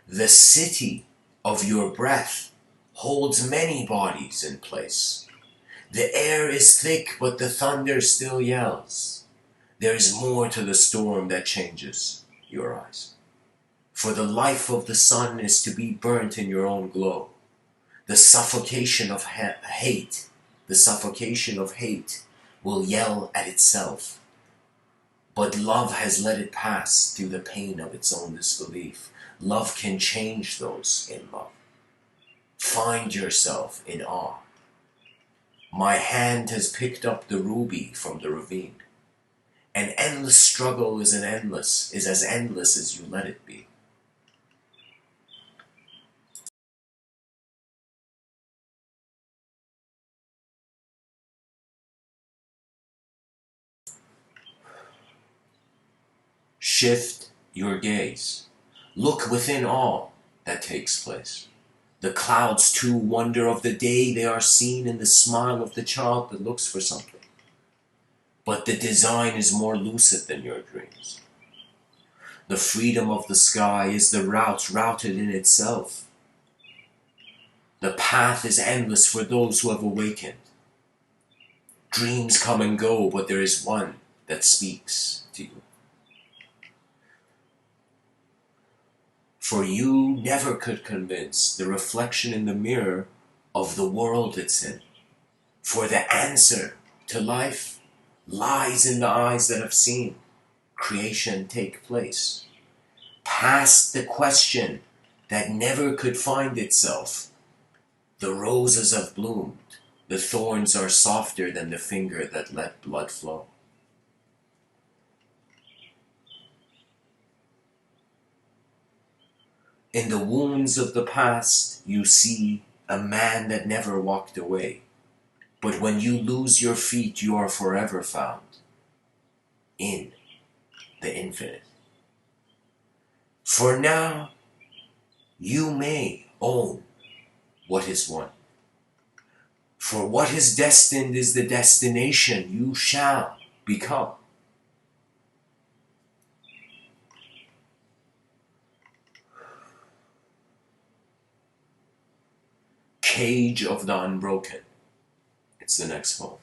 The city of your breath holds many bodies in place. The air is thick, but the thunder still yells. There is more to the storm that changes your eyes. For the life of the sun is to be burnt in your own glow. The suffocation of hate will yell at itself. But love has let it pass through the pain of its own disbelief. Love can change those in love. Find yourself in awe. My hand has picked up the ruby from the ravine. An endless struggle is as endless as you let it be. Shift your gaze. Look within all that takes place. The clouds too wonder of the day, they are seen in the smile of the child that looks for something. But the design is more lucid than your dreams. The freedom of the sky is the route routed in itself. The path is endless for those who have awakened. Dreams come and go, but there is one that speaks to you. For you never could convince the reflection in the mirror of the world it's in. For the answer to life lies in the eyes that have seen creation take place. Past the question that never could find itself. The roses have bloomed, the thorns are softer than the finger that let blood flow. In the wounds of the past, you see a man that never walked away. But when you lose your feet, you are forever found in the infinite. For now, you may own what is won. For what is destined is the destination you shall become. Cage of the Unbroken. It's the next poem.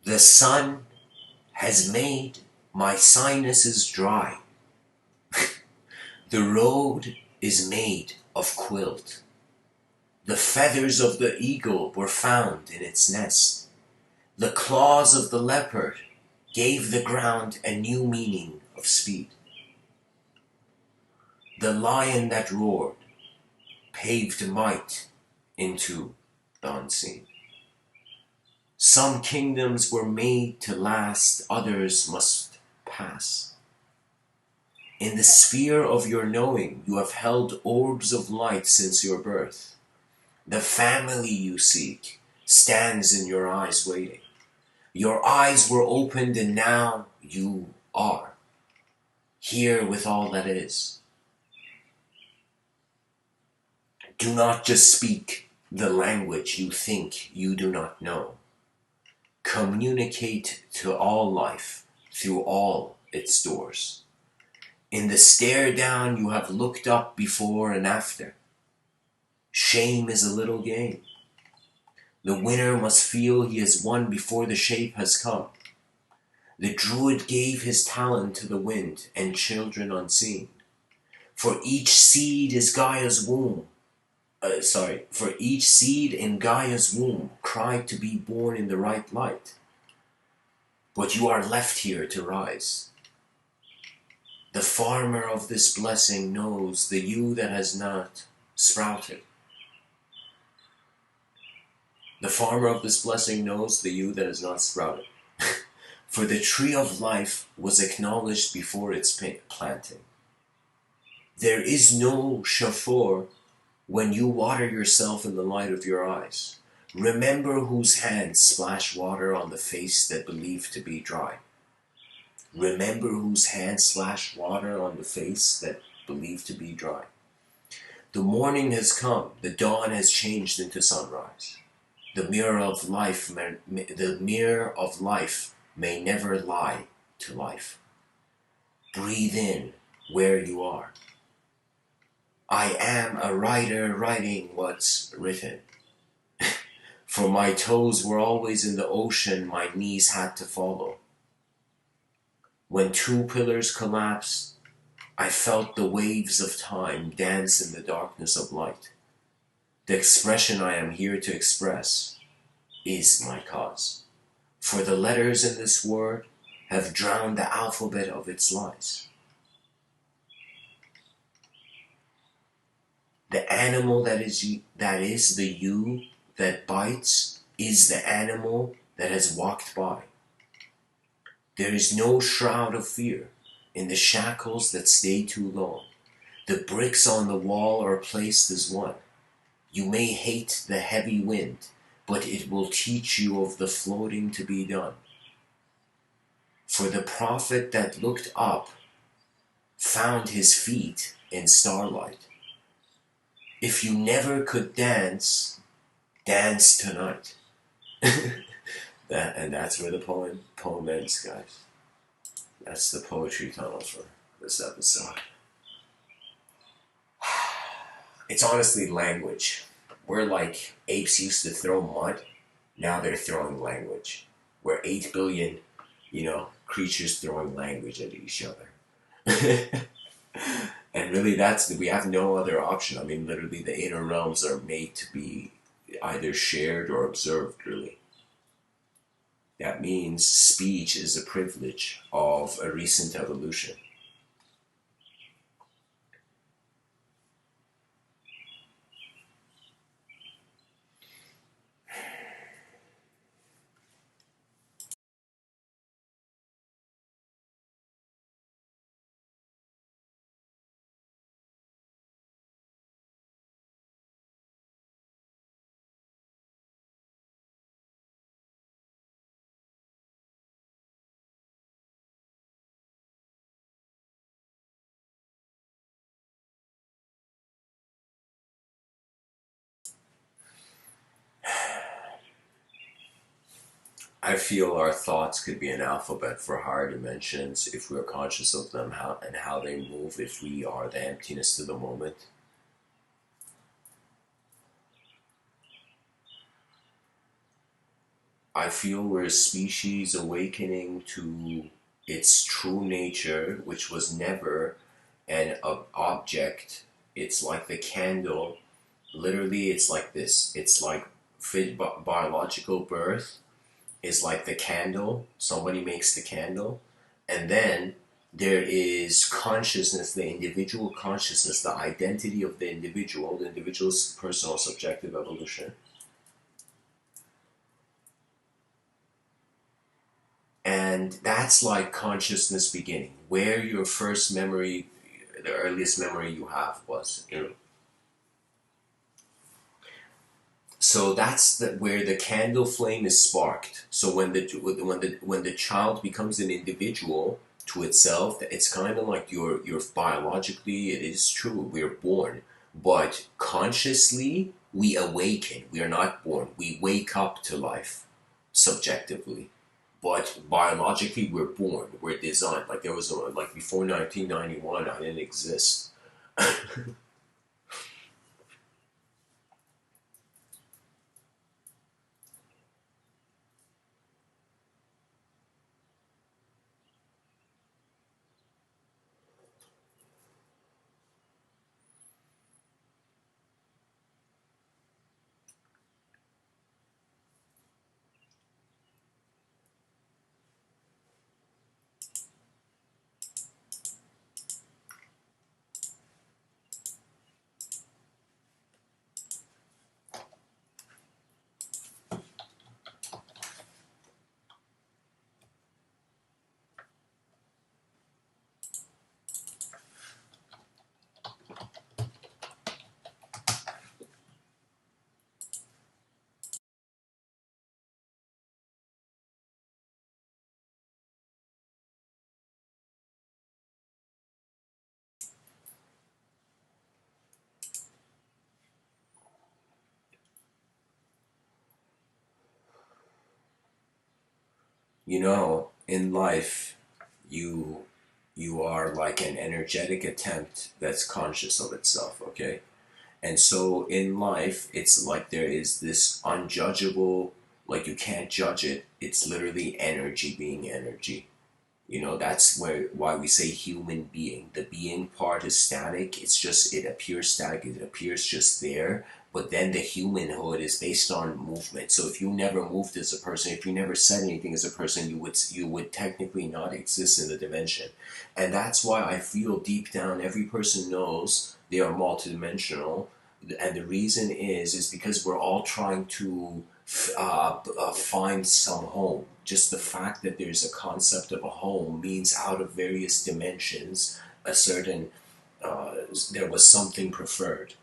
The sun has made my sinuses dry. The road is made of quilt. The feathers of the eagle were found in its nest. The claws of the leopard gave the ground a new meaning of speed. The lion that roared paved might into the unseen. Some kingdoms were made to last, others must pass. In the sphere of your knowing, you have held orbs of light since your birth. The family you seek stands in your eyes waiting. Your eyes were opened and now you are here with all that is. Do not just speak the language you think you do not know. Communicate to all life through all its doors. In the stare down you have looked up before and after. Shame is a little game. The winner must feel he has won before the shape has come. The druid gave his talent to the wind and children unseen. For each seed is Gaia's womb. For each seed in Gaia's womb cried to be born in the right light. But you are left here to rise. The farmer of this blessing knows the you that has not sprouted. The farmer of this blessing knows the you that has not sprouted. For the tree of life was acknowledged before its planting. There is no shafur when you water yourself in the light of your eyes. Remember whose hands splash water on the face that believed to be dry. Remember whose hands splash water on the face that believed to be dry. The morning has come, the dawn has changed into sunrise. The mirror of life may never lie to life. Breathe in where you are. I am a writer writing what's written. For my toes were always in the ocean, my knees had to follow. When two pillars collapsed, I felt the waves of time dance in the darkness of light. The expression I am here to express is my cause. For the letters in this word have drowned the alphabet of its lies. The animal that is the you that bites is the animal that has walked by. There is no shroud of fear in the shackles that stay too long. The bricks on the wall are placed as one. You may hate the heavy wind, but it will teach you of the floating to be done. For the prophet that looked up found his feet in starlight. If you never could dance, dance tonight. That's where the poem ends, guys. That's the poetry tunnel for this episode. It's honestly language. Where like apes used to throw mud, now they're throwing language. We're 8 billion, creatures throwing language at each other. And really we have no other option. I mean, literally the inner realms are made to be either shared or observed, really. That means speech is a privilege of a recent evolution. I feel our thoughts could be an alphabet for higher dimensions if we are conscious of them and how they move if we are the emptiness to the moment. I feel we're a species awakening to its true nature, which was never an object. It's like the candle. Literally, it's like this. It's like biological birth is like the candle. Somebody makes the candle, and then there is consciousness, the individual consciousness, the identity of the individual's personal subjective evolution. And that's like consciousness beginning, where your first memory, the earliest memory you have was. So that's where the candle flame is sparked. So when the child becomes an individual to itself, it's kind of like you're biologically, it is true, we're born, but consciously we awaken. We are not born. We wake up to life subjectively. But biologically, we're born. We're designed. Like there was like before 1991, I didn't exist. In life, you you are like an energetic attempt that's conscious of itself, okay? And so in life, it's like there is this unjudgeable, like you can't judge it. It's literally energy being energy. That's why we say human being. The being part is static. It's just, it appears static. It appears just there. But then the humanhood is based on movement. So if you never moved as a person, if you never said anything as a person, you would technically not exist in the dimension. And that's why I feel deep down every person knows they are multidimensional. And the reason is because we're all trying to find some home. Just the fact that there's a concept of a home means out of various dimensions, a certain there was something preferred.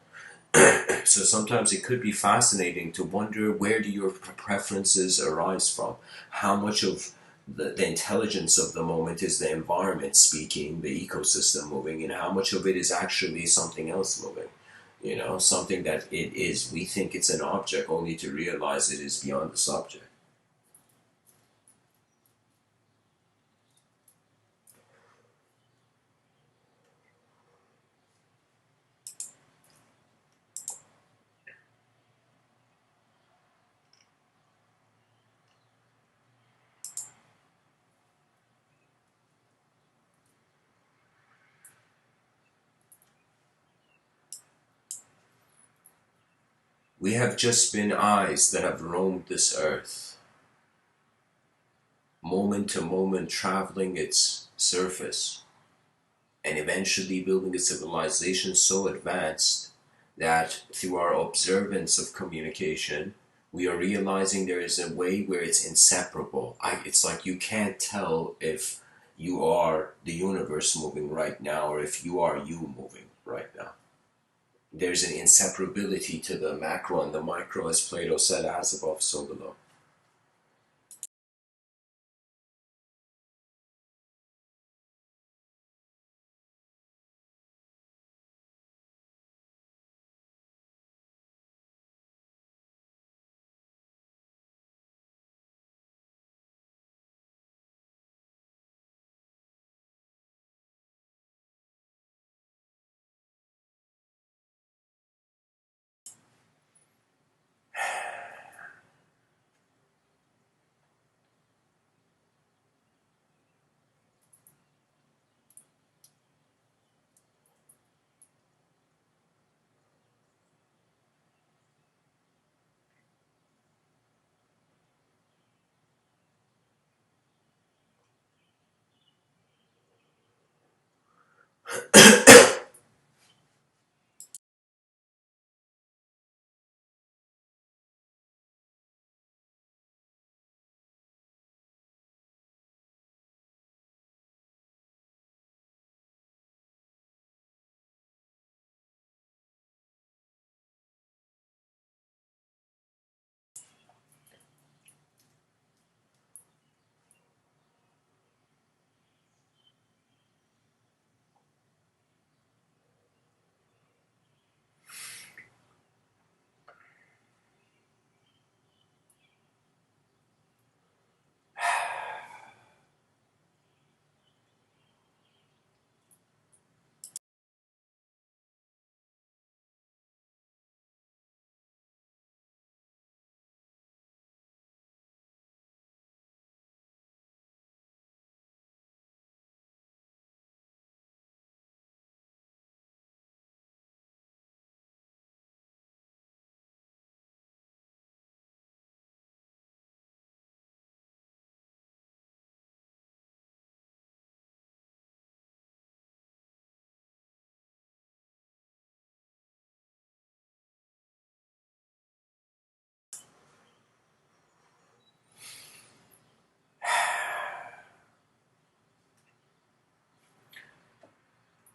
So sometimes it could be fascinating to wonder, where do your preferences arise from? How much of the intelligence of the moment is the environment speaking, the ecosystem moving, and how much of it is actually something else moving? Something that it is. We think it's an object only to realize it is beyond the subject. We have just been eyes that have roamed this earth, moment to moment traveling its surface, and eventually building a civilization so advanced that through our observance of communication, we are realizing there is a way where it's inseparable. It's like you can't tell if you are the universe moving right now or if you are you moving right now. There's an inseparability to the macro and the micro, as Plato said, as above, so below.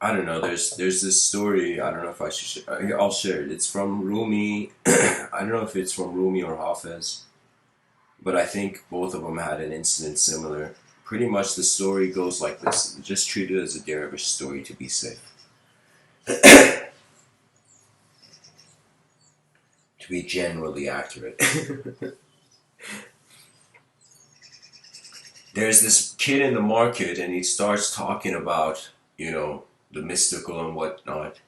I don't know. There's this story. I don't know if I should. I'll share it. It's from Rumi. I don't know if it's from Rumi or Hafez, but I think both of them had an incident similar. Pretty much the story goes like this. Just treat it as a dervish story to be safe. To be generally accurate. There's this kid in the market and he starts talking about, the mystical and whatnot.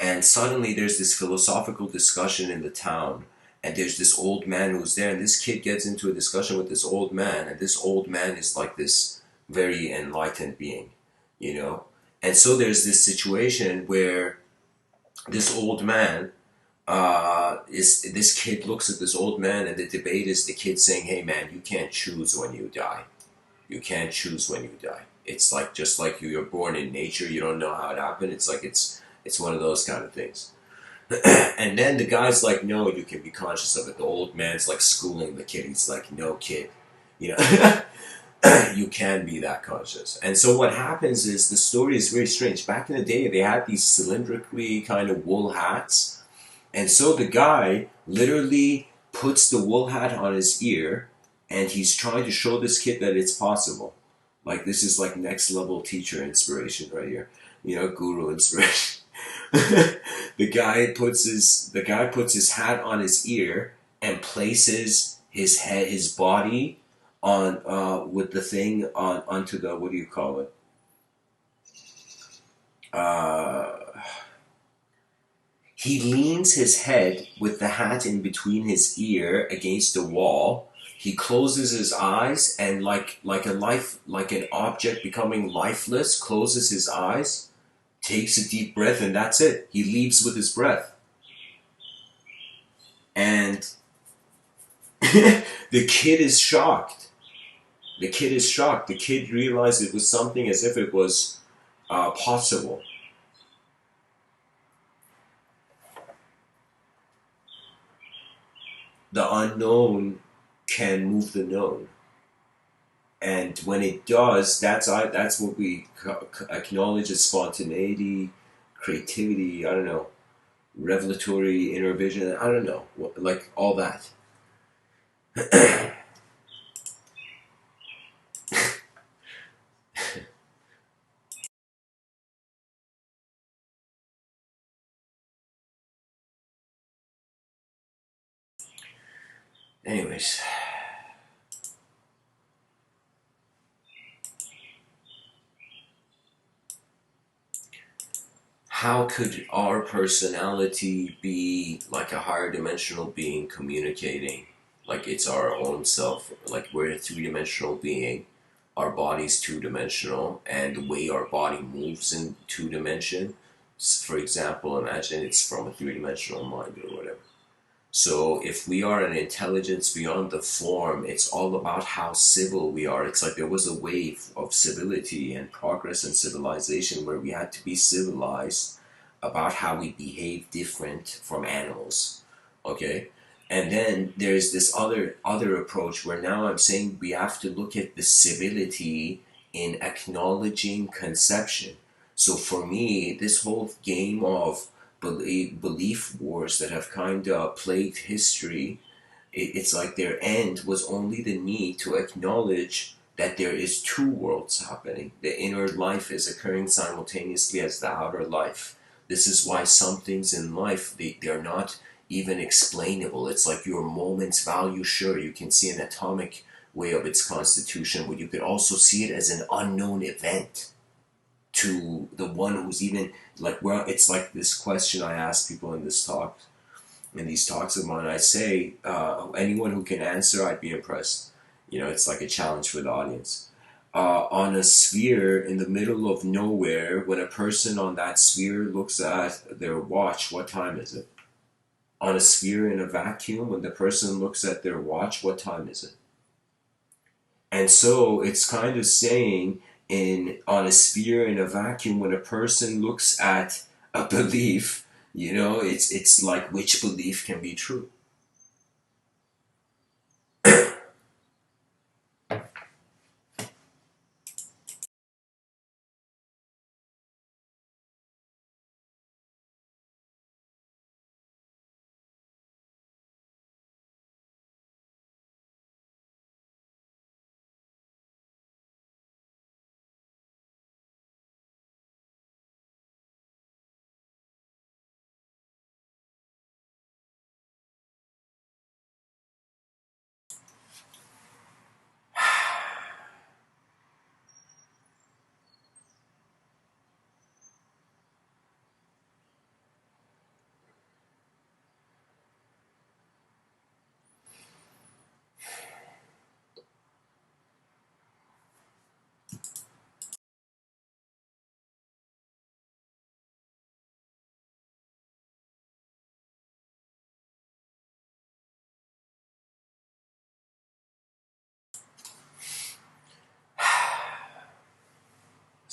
And suddenly there's this philosophical discussion in the town. And there's this old man who's there. And this kid gets into a discussion with this old man. And this old man is like this very enlightened being, you know? And so there's this situation where this old man is this kid looks at this old man, and the debate is the kid saying, "Hey man, you can't choose when you die. You can't choose when you die. It's like just like you're born in nature. You don't know how it happened. It's like it's one of those kind of things." And then the guy's like, "No, you can be conscious of it." The old man's like schooling the kid. He's like, "No, kid, you know, you can be that conscious." And so what happens is the story is very strange. Back in the day, they had these cylindrically kind of wool hats, and so the guy literally puts the wool hat on his ear, and he's trying to show this kid that it's possible. Like this is like next level teacher inspiration right here, guru inspiration. The guy puts his hat on his ear and places his body on with the thing on onto the, what do you call it? Uh, he leans his head with the hat in between his ear against the wall. He closes his eyes and like an object becoming lifeless, closes his eyes, takes a deep breath, and that's it. He leaves with his breath. And the kid is shocked. The kid is shocked. The kid realized it was something as if it was possible. The unknown can move the known. And when it does, that's what we acknowledge as spontaneity, creativity. I don't know, revelatory inner vision. I don't know, like all that. Anyways, how could our personality be like a higher dimensional being communicating? Like it's our own self. Like we're a three-dimensional being. Our body's two-dimensional, and the way our body moves in two-dimension. For example, imagine it's from a three-dimensional mind or whatever. So if we are an intelligence beyond the form, it's all about how civil we are. It's like there was a wave of civility and progress and civilization where we had to be civilized about how we behave different from animals. Okay? And then there's this other approach where now I'm saying we have to look at the civility in acknowledging conception. So for me, this whole game of belief wars that have kind of plagued history, it's like their end was only the need to acknowledge that there is two worlds happening. The inner life is occurring simultaneously as the outer life. This is why some things in life, they're not even explainable. It's like your moment's value. Sure, you can see an atomic way of its constitution, but you could also see it as an unknown event to the one who's even like, well, it's like this question I ask people in these talks of mine. I say, anyone who can answer, I'd be impressed. It's like a challenge for the audience. On a sphere in the middle of nowhere, when a person on that sphere looks at their watch, what time is it? On a sphere in a vacuum, when the person looks at their watch, what time is it? And so it's kind of saying, in on a sphere in a vacuum, when a person looks at a belief, it's like which belief can be true.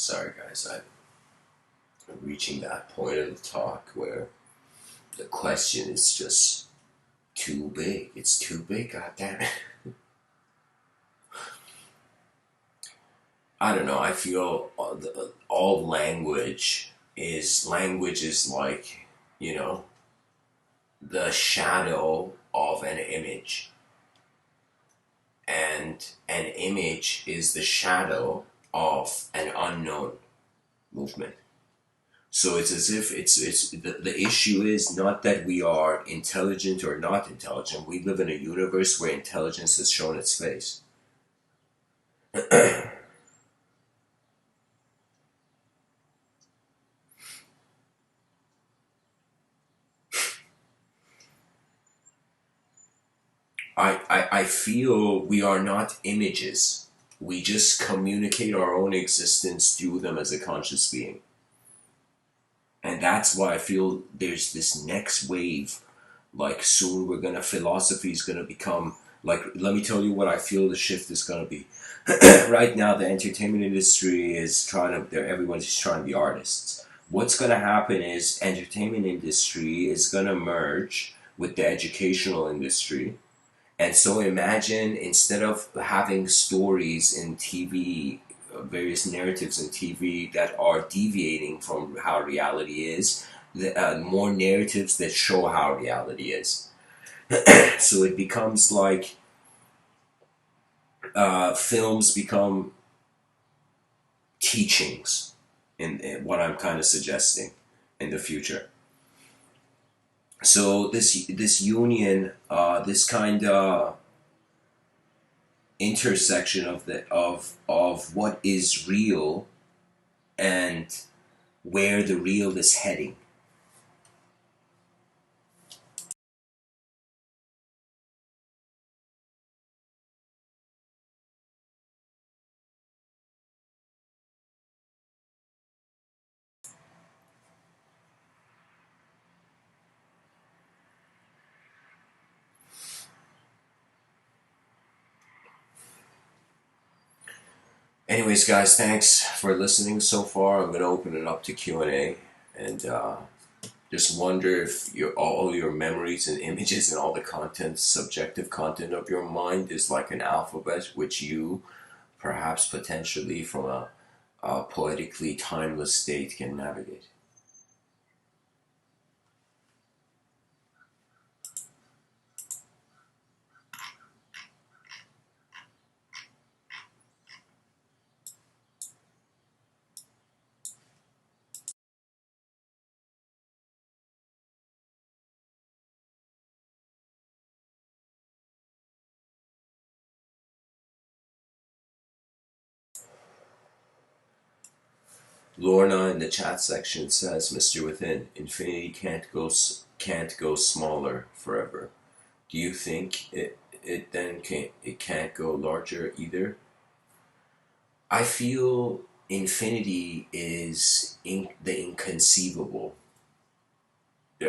Sorry, guys, I'm reaching that point of the talk where the question is just too big. It's too big, god damn it. I don't know, I feel all language is like, you know, the shadow of an image. And an image is the shadow of an unknown movement. So it's as if the issue is not that we are intelligent or not intelligent. We live in a universe where intelligence has shown its face. I feel we are not images. We just communicate our own existence through them as a conscious being. And that's why I feel there's this next wave. Like soon philosophy is gonna become, like, let me tell you what I feel the shift is gonna be. Right now, the entertainment industry is everyone's just trying to be artists. What's gonna happen is entertainment industry is gonna merge with the educational industry. And so imagine, instead of having stories in TV, various narratives in TV that are deviating from how reality is, more narratives that show how reality is. So it becomes like films become teachings in what I'm kind of suggesting in the future. So this union, this kind of intersection of what is real and where the real is heading. Anyways, guys, thanks for listening so far. I'm gonna open it up to Q&A, and just wonder if all your memories and images and all the content, subjective content of your mind is like an alphabet, which you perhaps potentially from a poetically timeless state can navigate. Lorna in the chat section says, "Mr. Within, infinity can't go smaller forever. Do you think it can't go larger either?" I feel infinity is the inconceivable.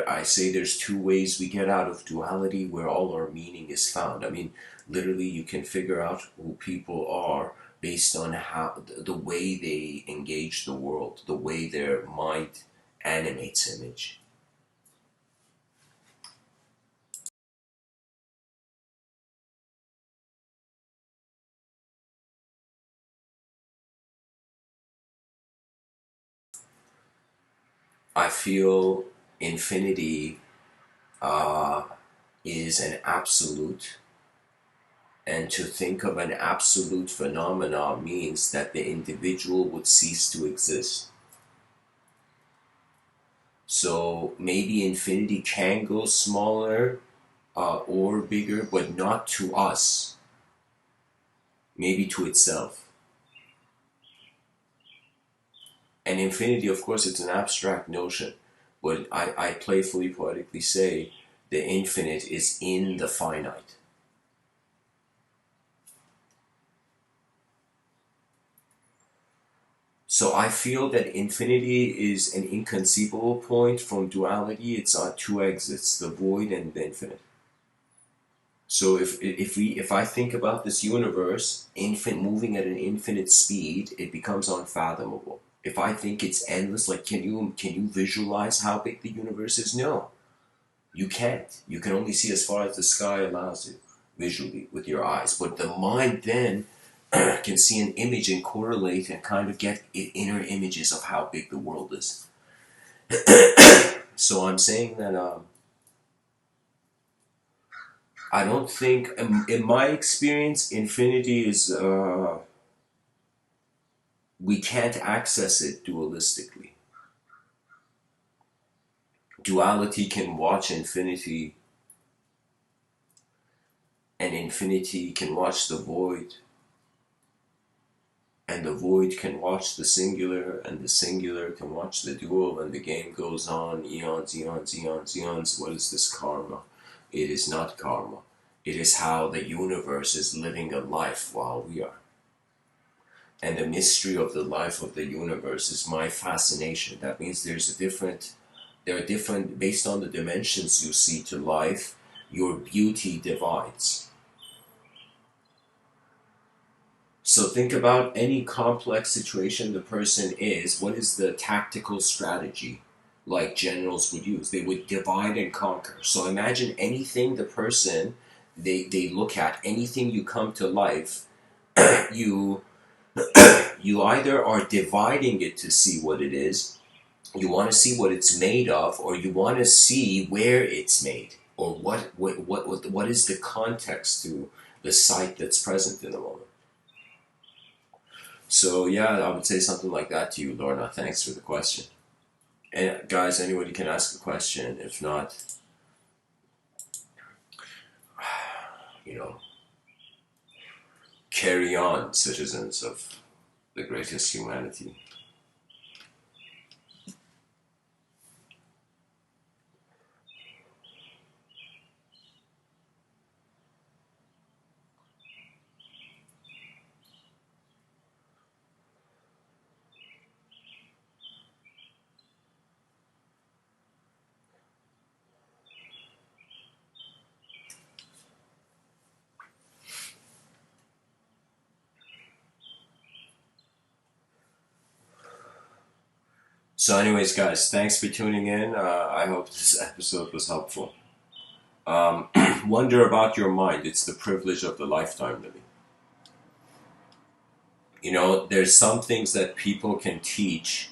I say there's two ways we get out of duality where all our meaning is found. I mean, literally, you can figure out who people are based on how the way they engage the world, the way their mind animates image. I feel infinity uh, is an absolute, and to think of an absolute phenomena means that the individual would cease to exist. So maybe infinity can go smaller or bigger, but not to us, maybe to itself. And infinity, of course, it's an abstract notion, but I playfully, poetically say the infinite is in the finite. So I feel that infinity is an inconceivable point from duality. It's two exits, the void and the infinite. So if I think about this universe, moving at an infinite speed, it becomes unfathomable. If I think it's endless, like can you visualize how big the universe is? No, you can't. You can only see as far as the sky allows you visually with your eyes. But the mind then can see an image and correlate and kind of get inner images of how big the world is. So I'm saying that I don't think, in my experience, infinity is, we can't access it dualistically. Duality can watch infinity, and infinity can watch the void, and the void can watch the singular, and the singular can watch the dual, and the game goes on, eons, eons, eons, eons. What is this karma? It is not karma. It is how the universe is living a life while we are. And the mystery of the life of the universe is my fascination. That means there are different, based on the dimensions you see to life, your beauty divides. So think about any complex situation the person is. What is the tactical strategy like generals would use? They would divide and conquer. So imagine anything the person, they look at, anything you come to life, you you either are dividing it to see what it is, you want to see what it's made of, or you want to see where it's made, or what is the context to the sight that's present in the moment. So yeah, I would say something like that to you, Lorna. Thanks for the question. And guys, anybody can ask a question. If not, you know, carry on, citizens of the greatest humanity. So anyways, guys, thanks for tuning in. I hope this episode was helpful. Wonder about your mind. It's the privilege of the lifetime living. You know, there's some things that people can teach,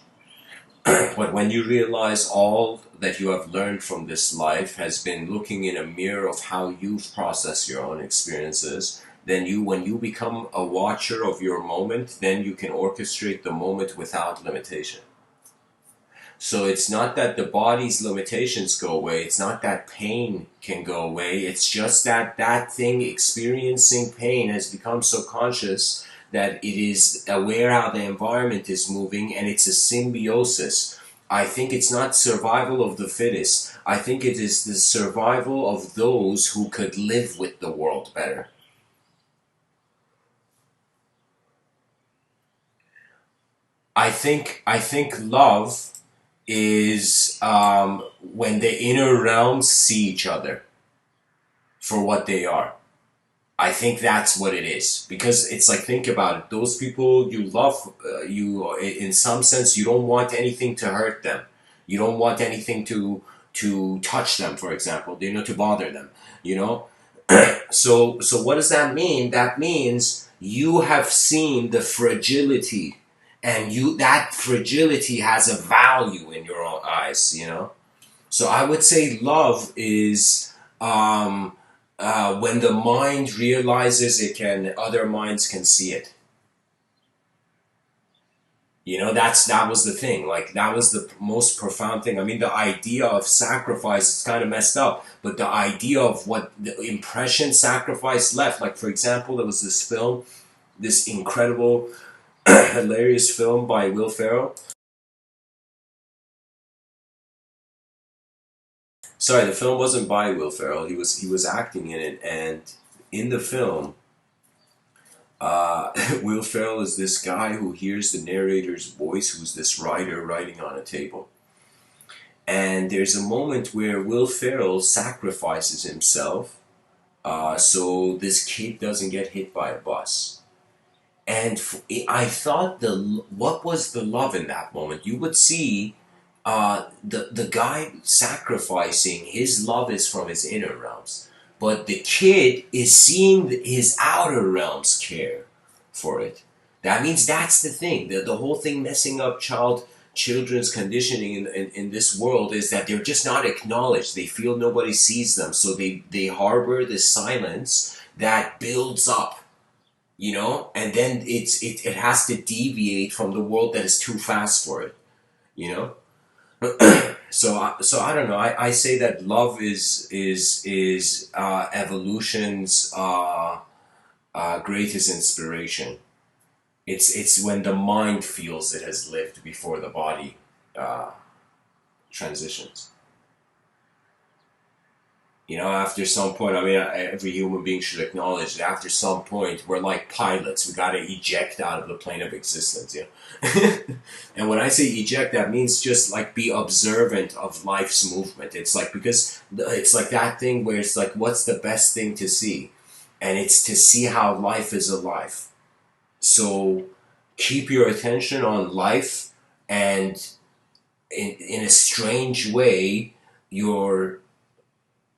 but when you realize all that you have learned from this life has been looking in a mirror of how you've processed your own experiences, then when you become a watcher of your moment, then you can orchestrate the moment without limitation. So it's not that the body's limitations go away, it's not that pain can go away, it's just that that thing experiencing pain has become so conscious that it is aware how the environment is moving, and it's a symbiosis. I think it's not survival of the fittest, I think it is the survival of those who could live with the world better. I think love is when the inner realms see each other for what they are. I think that's what it is, because it's like, think about it. Those people you love, you in some sense you don't want anything to hurt them. You don't want anything to touch them, for example. You know, to bother them. You know. So what does that mean? That means you have seen the fragility, and that fragility has a value in your own eyes. You know. So I would say love is when the mind realizes it can, other minds can see it. You know, that was the thing. Like, that was the most profound thing. I mean, the idea of sacrifice is kind of messed up, but the idea of what the impression sacrifice left. Like, for example, there was this film, this incredible, hilarious film by Will Ferrell. Sorry, the film wasn't by Will Ferrell. He was acting in it, and in the film, Will Ferrell is this guy who hears the narrator's voice, who's this writer writing on a table. And there's a moment where Will Ferrell sacrifices himself so this kid doesn't get hit by a bus. And I thought what was the love in that moment? You would see the guy sacrificing his love is from his inner realms, but the kid is seeing his outer realms care for it. That means that's the thing. The whole thing messing up children's conditioning in this world is that they're just not acknowledged. They feel nobody sees them, so they harbor this silence that builds up, and then it has to deviate from the world that is too fast for it, you know. So I don't know. I say that love is evolution's greatest inspiration. It's when the mind feels it has lived before the body uh, transitions. After some point, I mean, every human being should acknowledge that after some point, we're like pilots. We got to eject out of the plane of existence, And when I say eject, that means just like be observant of life's movement. It's like, because it's like that thing where it's like, what's the best thing to see? And it's to see how life is alive. So keep your attention on life, and in a strange way, you're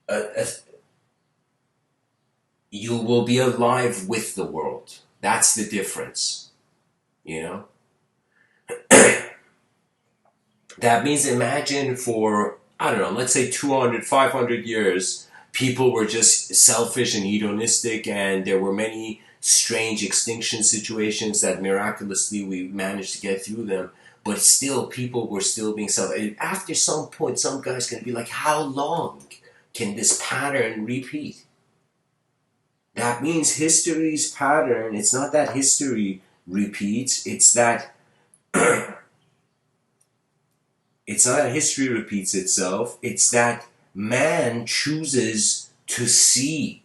a, you will be alive with the world. That's the difference, you know? That means imagine for, I don't know, let's say 200, 500 years, people were just selfish and hedonistic, and there were many strange extinction situations that miraculously we managed to get through them. But still, people were still being selfish. After some point, some guy's going to be like, how long can this pattern repeat? That means history's pattern, it's not that history repeats, it's not that history repeats itself, it's that man chooses to see.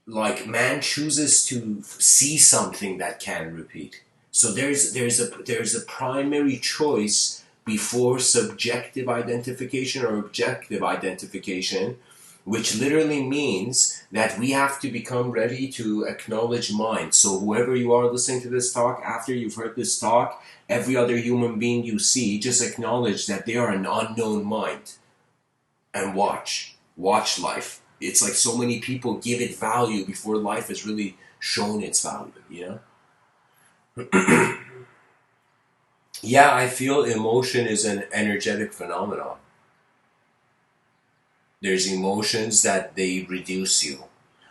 Like, man chooses to see something that can repeat. So there's a primary choice before subjective identification or objective identification, which literally means that we have to become ready to acknowledge mind. So whoever you are listening to this talk, after you've heard this talk, every other human being you see, just acknowledge that they are an unknown mind, and watch life. It's like so many people give it value before life has really shown its value. Yeah, I feel emotion is an energetic phenomenon. There's emotions that they reduce you.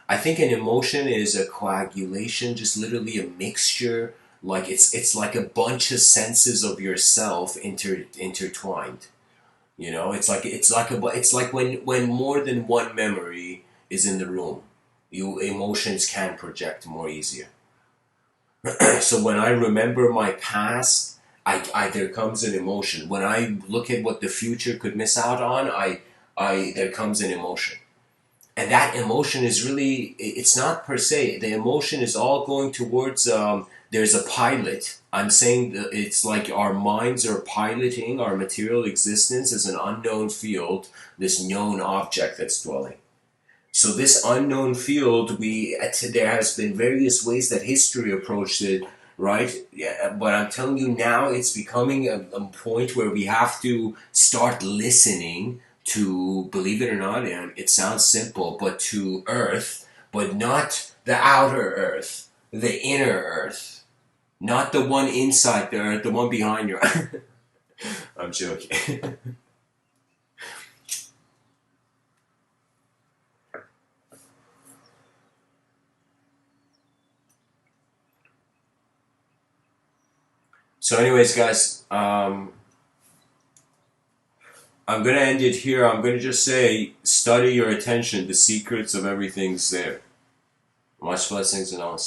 I think an emotion is a coagulation, just literally a mixture. Like, it's like a bunch of senses of yourself intertwined. It's like when more than one memory is in the room, you emotions can project more easier. So when I remember my past, I there comes an emotion. When I look at what the future could miss out on, I there comes an emotion. And that emotion is really, it's not per se, the emotion is all going towards, there's a pilot. I'm saying that it's like our minds are piloting our material existence as an unknown field, this known object that's dwelling. So this unknown field, there has been various ways that history approached it, right? Yeah, but I'm telling you now, it's becoming a point where we have to start listening to, believe it or not, and it sounds simple, but to Earth, but not the outer Earth, the inner Earth, not the one inside the Earth, the one behind your. I'm joking. So, anyways, guys, I'm going to end it here. I'm going to just say, study your attention. The secrets of everything's there. Much blessings and all.